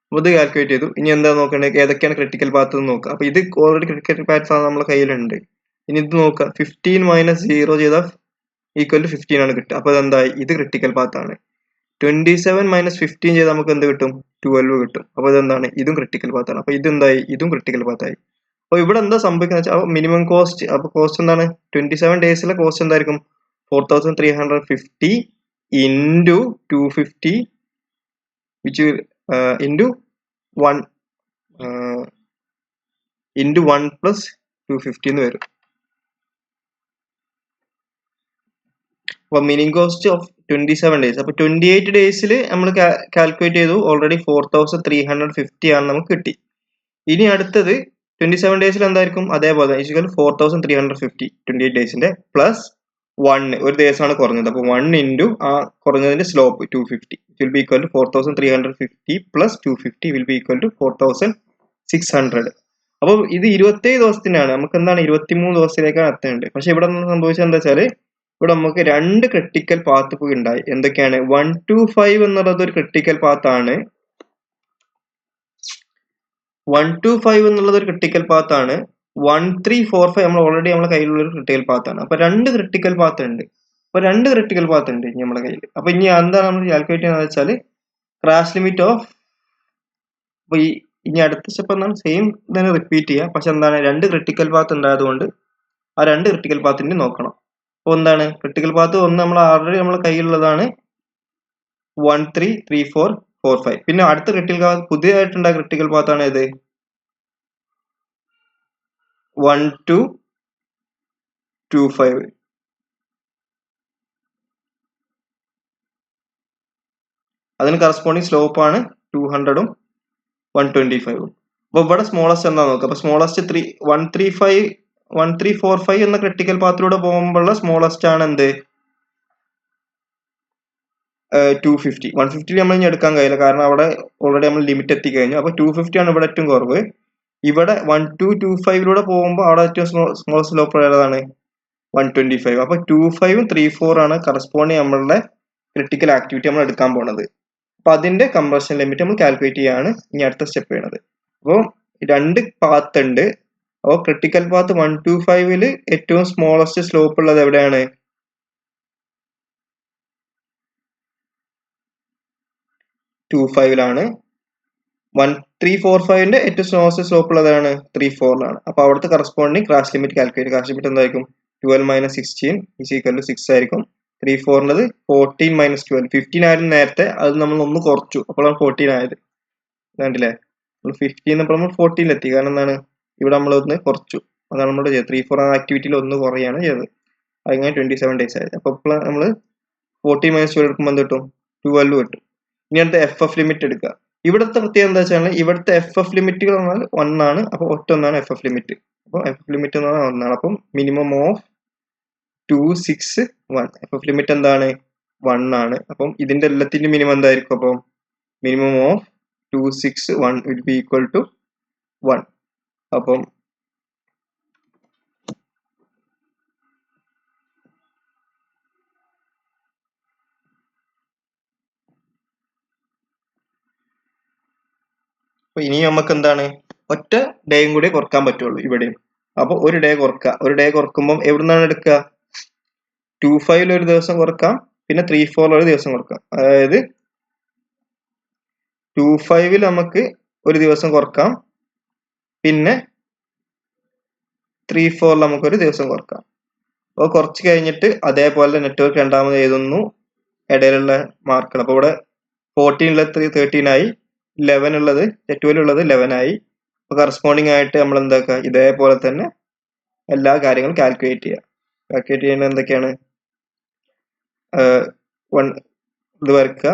അപ്പൊ ഇത് കാൽക്കുലേറ്റ് ചെയ്തു. ഇനി എന്താ നോക്കേണ്ടത്? ഏതൊക്കെയാണ് ക്രിട്ടിക്കൽ പാത്ത് എന്ന് നോക്കുക. അപ്പൊ ഇത് ഓൾറെഡി ക്രിട്ടിക്കൽ പാത്ത്സ് ആണ് നമ്മുടെ കയ്യിലുണ്ട്. ഇനി ഇത് നോക്കുക. 15 - 0 ചെയ്താൽ ഈക്വൽ ടു 15 ആണ് കിട്ടുക. അപ്പൊ ഇതെന്തായി? ഇത് ക്രിട്ടിക്കൽ പാത്ത് ആണ്. 27 - 15 ചെയ്താൽ നമുക്ക് എന്ത് കിട്ടും? 12 കിട്ടും. അപ്പൊ ഇതെന്താണ്? ഇതും ക്രിട്ടിക്കൽ പാത്ത് ആണ്. അപ്പൊ ഇതെന്തായി? ഇതും ക്രിട്ടിക്കൽ പാത്തായി. അപ്പൊ ഇവിടെ എന്താ സംഭവിക്കുന്നത് വെച്ചാൽ മിനിമം കോസ്റ്റ്. അപ്പൊ കോസ്റ്റ് എന്താണ്? 27 ഡേയ്സിലെ കോസ്റ്റ് എന്തായിരിക്കും? 4350 into 250 which into 1 into 1 plus 250 എന്ന് വരും. അപ്പൊ മിനിമം കോസ്റ്റ് ഓഫ് 27 ഡേയ്സ്. അപ്പൊ 28 ഡേയ്സിൽ നമ്മൾ കാൽക്കുലേറ്റ് ചെയ്തു. ഓൾറെഡി 4350 ആണ് നമുക്ക് കിട്ടി. ഇനി അടുത്തത് 27 ഡേയ്സിൽ എന്തായിരിക്കും? അതേപോലെ 4350 28 ഡേയ്സിന്റെ പ്ലസ് 1 ഒരു ദിവസമാണ് കുറഞ്ഞത്. അപ്പൊ 1 into ആ കുറഞ്ഞതിന്റെ slope 250 will be equal to 4350 plus 250 will be equal to 4600. അപ്പൊ ഇത് 27 ദിവസത്തിനാണ്. നമുക്ക് എന്താണ് 23 ദിവസത്തിലേക്കാണ് എത്തേണ്ടത്. പക്ഷെ ഇവിടെ സംഭവിച്ചത് എന്താ വെച്ചാല് ഇവിടെ നമുക്ക് രണ്ട് ക്രിട്ടിക്കൽ പാത്ത് ഉണ്ടായി. എന്തൊക്കെയാണ്? 1 to 5 എന്നുള്ളത് ഒരു ക്രിട്ടിക്കൽ പാത്ത് ആണ്. 1 to 5 എന്നുള്ളത് ഒരു ക്രിട്ടിക്കൽ പാത്ത് ആണ്. 1 3 4 5 നമ്മൾ ഓൾറെഡി നമ്മുടെ കയ്യിലുള്ള ഒരു ക്രിട്ടിക്കൽ പാത്ത് ആണ്. അപ്പൊ രണ്ട് ക്രിട്ടിക്കൽ പാത്ത് ഉണ്ട്. ഇനി നമ്മുടെ കയ്യിൽ. അപ്പൊ ഇനി എന്താണ് നമ്മൾ കാൽക്കുലേറ്റ് ചെയ്യുന്നത് വെച്ചാൽ ക്രാഷ് ലിമിറ്റ് ഓഫ്. അപ്പൊ ഇനി അടുത്ത സ്റ്റെപ്പ് എന്താണ്? സെയിം തന്നെ റിപ്പീറ്റ് ചെയ്യുക. പക്ഷെ എന്താണ്? രണ്ട് ക്രിട്ടിക്കൽ പാത്ത് ഉണ്ടായതുകൊണ്ട് ആ രണ്ട് ക്രിട്ടിക്കൽ പാത്തിന്റെ നോക്കണം. അപ്പൊ എന്താണ് ക്രിട്ടിക്കൽ പാത്ത്? ഒന്ന് നമ്മൾ ഓൾറെഡി നമ്മുടെ കയ്യിലുള്ളതാണ് 1 3 3 4 4 5. പിന്നെ അടുത്ത ക്രിട്ടിക്കൽ പാത്ത് പുതിയതായിട്ടുണ്ടായ ക്രിട്ടിക്കൽ പാത്ത് ആണ് ഏത്? 1 2 2 5. അതിന് കറസ്പോണ്ടിങ് സ്ലോപ്പ് ആണ് 200ഉം 125ഉം. അപ്പൊ ഇവിടെ സ്മോളസ്റ്റ് എന്താ നോക്കുക. അപ്പൊ സ്മോളസ്റ്റ് 1345 എന്ന ക്രിട്ടിക്കൽ പാത്തിലൂടെ പോകുമ്പോഴുള്ള സ്മോളസ്റ്റ് ആണ് എന്ത്? 250. 150 നമ്മൾ ഇനി എടുക്കാൻ കഴിയില്ല, കാരണം അവിടെ ഓൾറെഡി നമ്മൾ ലിമിറ്റ് എത്തിക്കഴിഞ്ഞു. അപ്പൊ 250 ആണ് ഇവിടെ ഏറ്റവും കുറവ്. ഇവിടെ 1225 പോകുമ്പോൾ അവിടെ ഏറ്റവും സ്മോൾ സ്ലോപ്പ് ഏതാണ് 125. അപ്പൊ 25 34 ആണ് കറസ്പോണ്ടിങ് നമ്മളുടെ ക്രിട്ടിക്കൽ ആക്ടിവിറ്റി നമ്മൾ എടുക്കാൻ പോണത്. അപ്പൊ അതിന്റെ കംപ്രഷൻ ലിമിറ്റ് നമ്മൾ കാൽക്കുലേറ്റ് ചെയ്യാണ് ഇനി അടുത്ത സ്റ്റെപ്പ് ചെയ്യണത്. അപ്പോൾ 2 പാത്ത് ഉണ്ട്. അപ്പോൾ ക്രിട്ടിക്കൽ പാത്ത് 125 ഏറ്റവും സ്മോളസ്റ്റ് സ്ലോപ്പ് ഉള്ളത് എവിടെയാണ്? 25 1345 ഏറ്റവും സ്മോളസ്റ്റ് സ്ലോപ്പ് ഉള്ളതാണ് 34 അപ്പൊ അവിടുത്തെ corresponding crash limit calculate. Crash limit എന്തായിരിക്കും? 12 - 16 = 6 ആയിരിക്കും. 34 14 - 12 15 ആയിരുന്നു നേരത്തെ, അത് നമ്മൾ ഒന്ന് കുറച്ചു, അപ്പോഴാണ് 14 ആയത്. കണ്ടില്ലേ? നമ്മൾ 15 നമ്മൾ 14 എത്തി. കാരണം എന്താണ്? ഇവിടെ നമ്മൾ ഒന്ന് കുറച്ചു, അതാണ് നമ്മൾ ചെയ്തത്. 34 ആക്ടിവിറ്റിയിൽ ഒന്ന് കുറയാണ് ചെയ്തത്. അങ്ങനെ 27 days ആയത്. അപ്പൊ ഇപ്പോൾ നമ്മൾ 14 - 12 എടുക്കുമ്പോൾ എന്ത് കിട്ടും? 12 കിട്ടും. ഇനി അടുത്ത FF ലിമിറ്റ് എടുക്കുക. ഇവിടുത്തെ പ്രത്യേകത എന്താ വെച്ചാൽ ഇവിടുത്തെ FF ലിമിറ്റുകൾ പറഞ്ഞാൽ 1 ആണ്. അപ്പൊ ഒറ്റ ഒന്നാണ് FF ലിമിറ്റ്. അപ്പൊ FF ലിമിറ്റ് എന്ന് പറഞ്ഞാൽ 1 ആണ്. അപ്പം മിനിമം ഓഫ് 261. FF ലിമിറ്റ് എന്താണ്? 1 ആണ്. അപ്പം ഇതിന്റെ എല്ലാത്തിന്റെ മിനിമം എന്തായിരിക്കും? അപ്പം minimum of 261 will be equal to 1. അപ്പം ഇനി നമുക്ക് എന്താണ്? ഒറ്റ ഡേയും കൂടി കുറക്കാൻ പറ്റുള്ളൂ ഇവിടെയും. അപ്പൊ ഒരു ഡേ കുറക്കുക. ഒരു ഡേ കുറക്കുമ്പോൾ എവിടുന്നാണ് എടുക്കുക? 25 ഒരു ദിവസം കുറക്കാം, പിന്നെ 34 ഒരു ദിവസം കുറക്കാം. അതായത് 25 നമുക്ക് ഒരു ദിവസം കുറക്കാം, പിന്നെ 34 നമുക്ക് ഒരു ദിവസം കുറക്കാം. അപ്പോൾ കുറച്ച് കഴിഞ്ഞിട്ട് അതേപോലെ നെറ്റ്വർക്ക് രണ്ടാമത് എഴുതുന്നു ഇടയിലുള്ള മാർക്കുകൾ. അപ്പോൾ ഇവിടെ 14 ഉള്ളത് 13 ആയി, 11 ഉള്ളത് 12 ഉള്ളത് 11 ആയി. അപ്പോൾ കറസ്പോണ്ടിങ് ആയിട്ട് നമ്മൾ എന്താക്കുക? ഇതേപോലെ തന്നെ എല്ലാ കാര്യങ്ങളും കാൽക്കുലേറ്റ് ചെയ്യുക. കാൽക്കുലേറ്റ് ചെയ്യുന്നത് എന്തൊക്കെയാണ്? ഇത് വരക്കുക,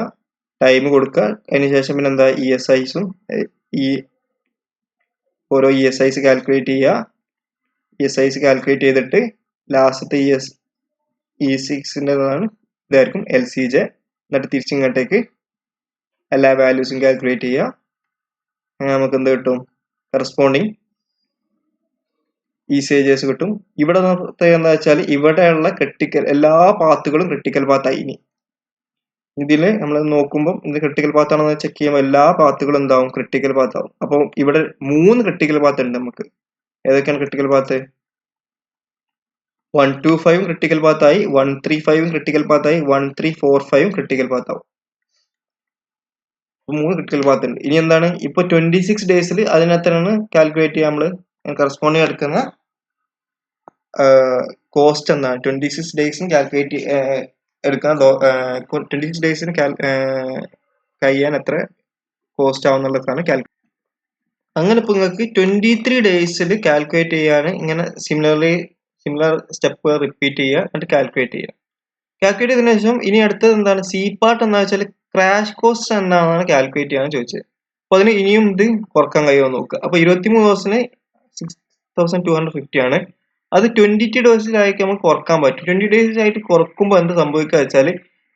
ടൈം കൊടുക്കുക, അതിനുശേഷം പിന്നെ എന്താ ESIസും ഈ ഓരോ ESIs കാൽക്കുലേറ്റ് ചെയ്യുക. ESIs കാൽക്കുലേറ്റ് ചെയ്തിട്ട് ലാസ്റ്റത്തെ E6ൻ്റെതാണ് ഇതായിരിക്കും LCJ. എന്നിട്ട് തിരിച്ചിങ്ങോട്ടേക്ക് എല്ലാ വാല്യൂസും കാൽക്കുലേറ്റ് ചെയ്യുക. അങ്ങനെ നമുക്ക് എന്ത് കിട്ടും? കറസ്പോണ്ടിങ് ECJs കിട്ടും. ഇവിടെ എന്താ വെച്ചാൽ ഇവിടെയുള്ള ക്രിട്ടിക്കൽ എല്ലാ പാത്തുകളും ക്രിട്ടിക്കൽ പാത്തായി. ഇനി ഇതില് നമ്മൾ നോക്കുമ്പോൾ ഇത് ക്രിട്ടിക്കൽ പാത്ത് ആണെന്ന് ചെക്ക് ചെയ്യുമ്പോൾ എല്ലാ പാത്തുകളും എന്താവും? ക്രിട്ടിക്കൽ പാത്ത് ആവും. അപ്പോൾ ഇവിടെ 3 ക്രിട്ടിക്കൽ പാത്ത് ഉണ്ട് നമുക്ക്. ഏതൊക്കെയാണ് ക്രിട്ടിക്കൽ പാത്ത്? 125 ക്രിട്ടിക്കൽ പാത്തായി, 135 ക്രിട്ടിക്കൽ പാത്തായി, 1345 ക്രിട്ടിക്കൽ പാത്താവും. 3 ക്രിട്ടിക്കൽ പാത്ത് ഉണ്ട്. ഇനി എന്താണ്? ഇപ്പൊ 26 ഡേയ്സിൽ അതിനകത്താണ് കാൽക്കുലേറ്റ് ചെയ്യാൻ നമ്മള് കറസ്പോണ്ടിങ് എടുക്കുന്ന കോസ്റ്റ് എന്താണ്? 26 ഡേയ്സിന് കാൽക്കുലേറ്റ് എടുക്കാൻ 26 ഡേയ്സിന് കഴിയാൻ എത്ര കോസ്റ്റ് ആവുന്നുള്ളതാണ് കാൽക്കുലേറ്റ്. അങ്ങനെ ഇപ്പൊ നിങ്ങൾക്ക് 23 ഡേയ്സിൽ കാൽക്കുലേറ്റ് ചെയ്യാൻ ഇങ്ങനെ സിമിലർ സ്റ്റെപ്പ് റിപ്പീറ്റ് ചെയ്യുക, എന്നിട്ട് കാൽക്കുലേറ്റ് ചെയ്യുക. കാൽക്കുലേറ്റ് ചെയ്തതിനു ശേഷം ഇനി അടുത്തത് എന്താണ്? സി പാർട്ട് എന്താ വെച്ചാൽ ക്രാഷ് കോസ്റ്റ് എന്താണെന്നാണ് കാൽക്കുലേറ്റ് ചെയ്യാൻ ചോദിച്ചത്. അപ്പൊ അതിന് ഇനിയും ഇത് കുറക്കാൻ കഴിയുമോ നോക്കുക. അപ്പൊ 23 ദിവസത്തിന് 6250 ആണ്. അത് 22 ഡേയ്സിലായിട്ട് നമുക്ക് കുറക്കാൻ പറ്റും. 20 ഡേയ്സിലായിട്ട് കുറക്കുമ്പോൾ എന്ത് സംഭവിക്കുക വെച്ചാൽ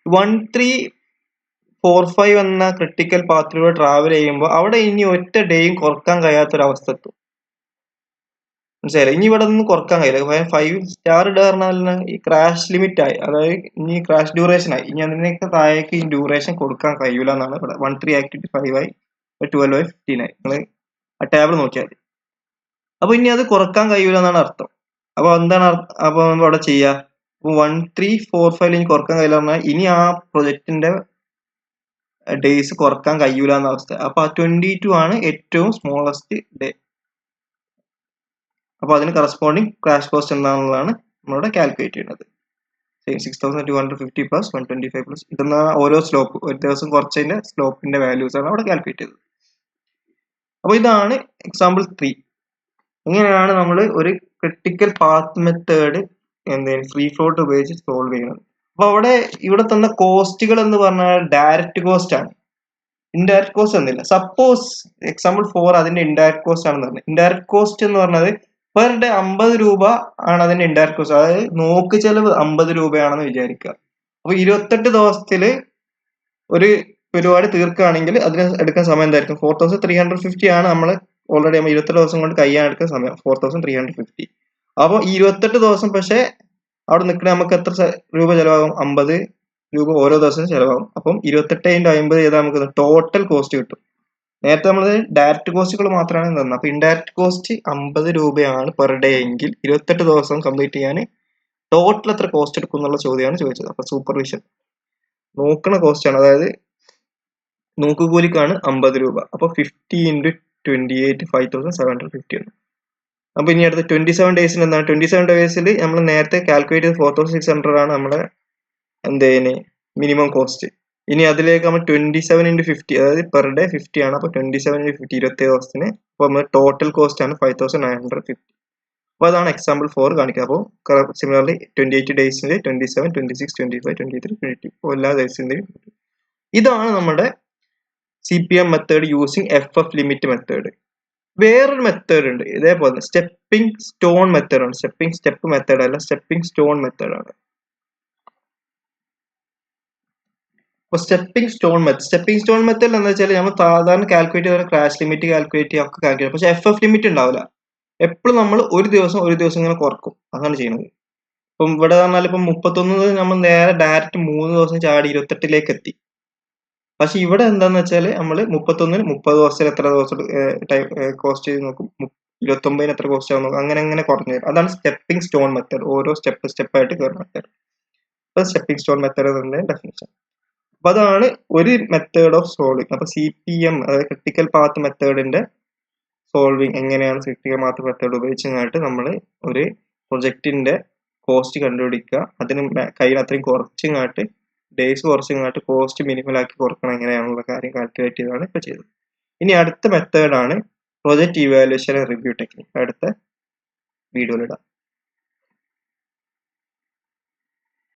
1345 എന്ന ക്രിട്ടിക്കൽ പാത്തിലൂടെ ട്രാവൽ ചെയ്യുമ്പോൾ അവിടെ ഇനി ഒറ്റ ഡേയും കുറക്കാൻ കഴിയാത്തൊരവസ്ഥ എത്തും. മനസ്സിലായില്ലേ? ഇനി ഇവിടെ ഒന്നും കുറക്കാൻ കഴിയില്ല. 5 സ്റ്റാർ ഇടുക പറഞ്ഞാൽ ഈ ക്രാഷ് ലിമിറ്റ് ആയി, അതായത് ഇനി ക്രാഷ് ഡ്യൂറേഷൻ ആയി. ഇനി അതിനൊക്കെ താഴേക്ക് ഈ ഡ്യൂറേഷൻ കൊടുക്കാൻ കഴിയൂല എന്നാണ് ഇവിടെ. 13 ആക്ടിവിറ്റി 5 ആയി, 12 ആയി, 15 ആയി. നിങ്ങൾ ആ ടേബിൾ നോക്കിയാൽ മതി. അപ്പൊ ഇനി അത് കുറക്കാൻ കഴിയൂല എന്നാണ് അർത്ഥം. അപ്പൊ എന്താണ് അപ്പൊ നമ്മൾ അവിടെ ചെയ്യുക? 1345 ഇനി കുറക്കാൻ കഴിയില്ല പറഞ്ഞാൽ ഇനി ആ പ്രൊജക്ടിന്റെ ഡേയ്സ് കുറക്കാൻ കഴിയൂല എന്ന അവസ്ഥ. അപ്പൊ ആ 22 ആണ് ഏറ്റവും സ്മോളസ്റ്റ് ഡേ. അപ്പൊ അതിന് കറസ്പോണ്ടിങ് ക്രാഷ് കോസ്റ്റ് എന്താണെന്നുള്ളതാണ് നമ്മളിവിടെ കാൽക്കുലേറ്റ് ചെയ്യുന്നത്. 6250 പ്ലസ് 125 പ്ലസ് ഇതെന്നാ ഓരോ സ്ലോപ്പ് ഒരു ദിവസം കുറച്ചതിന്റെ സ്ലോപ്പിന്റെ വാല്യൂസ് ആണ് അവിടെ കാൽക്കുലേറ്റ് ചെയ്തത്. അപ്പൊ ഇതാണ് എക്സാമ്പിൾ 3. ഇങ്ങനെയാണ് നമ്മൾ ഒരു critical path method free float ഉപയോഗിച്ച് സോൾവ് ചെയ്യുന്നത്. അപ്പൊ ഇവിടെ തന്ന കോസ്റ്റുകൾ എന്ന് പറഞ്ഞാൽ ഡയറക്റ്റ് കോസ്റ്റ് ആണ്. ഇൻഡയറക്റ്റ് കോസ്റ്റ് ഒന്നുമില്ല. സപ്പോസ് എക്സാമ്പിൾ 4 അതിന്റെ ഇൻഡയറക്റ്റ് കോസ്റ്റ് ആണെന്ന് പറഞ്ഞത്. ഇൻഡയറക്റ്റ് കോസ്റ്റ് എന്ന് പറഞ്ഞത് പെർ ഡേ 50 രൂപ ആണ് അതിന്റെ ഇൻഡയറക്റ്റ് കോസ്റ്റ്. അതായത് നോക്ക് ചെലവ് 50 രൂപയാണെന്ന് വിചാരിക്കുക. അപ്പൊ 28 ദിവസത്തില് ഒരു പരിപാടി തീർക്കുകയാണെങ്കിൽ അതിന് എടുക്കുന്ന സമയം എന്തായിരിക്കും? 4350 ആണ് നമ്മൾ ഓൾറെഡി നമ്മൾ 28 ദിവസം കൊണ്ട് കഴിയാനെടുക്കുന്ന സമയം 4350. അപ്പോൾ ഈ 28 ദിവസം പക്ഷേ അവിടെ നിൽക്കണ നമുക്ക് എത്ര രൂപ ചെലവാകും? 50 രൂപ ഓരോ ദിവസം ചെലവാകും. അപ്പം 28 × 50 ചെയ്താൽ നമുക്ക് ടോട്ടൽ കോസ്റ്റ് കിട്ടും. നേരത്തെ നമ്മൾ ഡയറക്റ്റ് കോസ്റ്റുകൾ മാത്രമാണ് തന്നത്. അപ്പൊ ഇൻഡയറക്റ്റ് കോസ്റ്റ് 50 രൂപയാണ് പെർ ഡേ എങ്കിൽ 28 ദിവസം കംപ്ലീറ്റ് ചെയ്യാൻ ടോട്ടൽ എത്ര കോസ്റ്റ് എടുക്കും എന്നുള്ള ചോദ്യമാണ് ചോദിച്ചത്. അപ്പൊ സൂപ്പർവിഷൻ നോക്കണ കോസ്റ്റ് ആണ്, അതായത് നോക്കുകൂലിക്കാണ് 50 രൂപ. അപ്പൊ 50 × 28 5750 ആണ്. അപ്പൊ ഇനി അടുത്ത 27 ഡേയ്സിൽ എന്താണ്? 27 ഡേയ്സിൽ നമ്മൾ നേരത്തെ കാൽക്കുലേറ്റ് ചെയ്ത് 4600 ആണ് നമ്മുടെ എന്തേന് മിനിമം കോസ്റ്റ്. ഇനി അതിലേക്ക് നമ്മൾ 27 × 50, അതായത് പെർ ഡേ 50 ആണ്. അപ്പൊ 27 × 50 27 ദിവസത്തിന്. അപ്പൊ നമ്മുടെ ടോട്ടൽ കോസ്റ്റ് ആണ് 5950. അപ്പൊ അതാണ് എക്സാമ്പിൾ 4 കാണിക്കുക. അപ്പോൾ സിമിലർലി 28 ഡേയ്സിന്റെ 27, 26, 25, 23, 22 എല്ലാ ഡേയ്സിന്റെയും. ഇതാണ് നമ്മുടെ CPM method using FF limit method. വേറൊരു മെത്തേഡ് ഉണ്ട് ഇതേപോലെ, സ്റ്റെപ്പിംഗ് സ്റ്റോൺ മെത്തേഡ് ആണ്. സ്റ്റെപ്പ് മെത്തേഡ് അല്ല, സ്റ്റെപ്പിംഗ് സ്റ്റോൺ മെത്തേഡ് ആണ്. അപ്പോൾ സ്റ്റെപ്പിംഗ് സ്റ്റോൺ മെത്തേഡ് എന്താ വെച്ചാൽ നമ്മൾ സാധാരണ കാൽക്കുലേറ്റ് ചെയ്യുന്ന ക്രാഷ് ലിമിറ്റ് കാൽക്കുലേറ്റ് ചെയ്യുക ഒക്കെ കാൽക്കുലേറ്റ്, പക്ഷെ FF ലിമിറ്റ് ഉണ്ടാവില്ല. എപ്പോഴും നമ്മൾ ഒരു ദിവസം ഇങ്ങനെ കുറക്കും, അങ്ങനെ ചെയ്യുന്നത്. ഇപ്പം ഇവിടെ പറഞ്ഞാൽ ഇപ്പം 31 നമ്മൾ നേരെ ഡയറക്റ്റ് 3 ദിവസം ചാടി 28ലേക്ക് എത്തി. പക്ഷെ ഇവിടെ എന്താന്ന് വെച്ചാൽ നമ്മൾ 31 30 ദിവസത്തിൽ എത്ര ദിവസം ടൈം കോസ്റ്റ് ചെയ്ത് നോക്കും, 29 എത്ര കോസ്റ്റ് ആവും നോക്കും, അങ്ങനെ കുറഞ്ഞു വരും. അതാണ് സ്റ്റെപ്പിംഗ് സ്റ്റോൺ മെത്തേഡ്. ഓരോ സ്റ്റെപ്പായിട്ട് കയറുന്ന മെത്തേഡ്. അപ്പൊ സ്റ്റെപ്പിംഗ് സ്റ്റോൺ മെത്തേഡ് എന്നതിന്റെ ഡെഫിനിഷൻ. അപ്പൊ അതാണ് ഒരു മെത്തേഡ് ഓഫ് സോൾവിങ്. അപ്പൊ CPM അതായത് ക്രിട്ടിക്കൽ പാത്ത് മെത്തേഡിന്റെ സോൾവിങ് എങ്ങനെയാണ് ക്രിട്ടിക്കൽ പാത്ത് മെത്തേഡ് ഉപയോഗിച്ചങ്ങായിട്ട് നമ്മൾ ഒരു പ്രൊജക്ടിന്റെ കോസ്റ്റ് കണ്ടുപിടിക്കുക, അതിന് കഴിയുന്ന അത്രയും കുറച്ചിങ്ങാട്ട് ഡേയ്സ് കുറച്ചിങ്ങാട്ട് കോസ്റ്റ് മിനിമലാക്കി കുറക്കണം, എങ്ങനെയാണുള്ള കാര്യം കാൽക്കുലേറ്റ് ചെയ്താണ് ഇപ്പൊ ചെയ്തത്. ഇനി അടുത്ത മെത്തേഡാണ് project evaluation and review technique. അടുത്ത വീഡിയോയിൽ ഇടാം.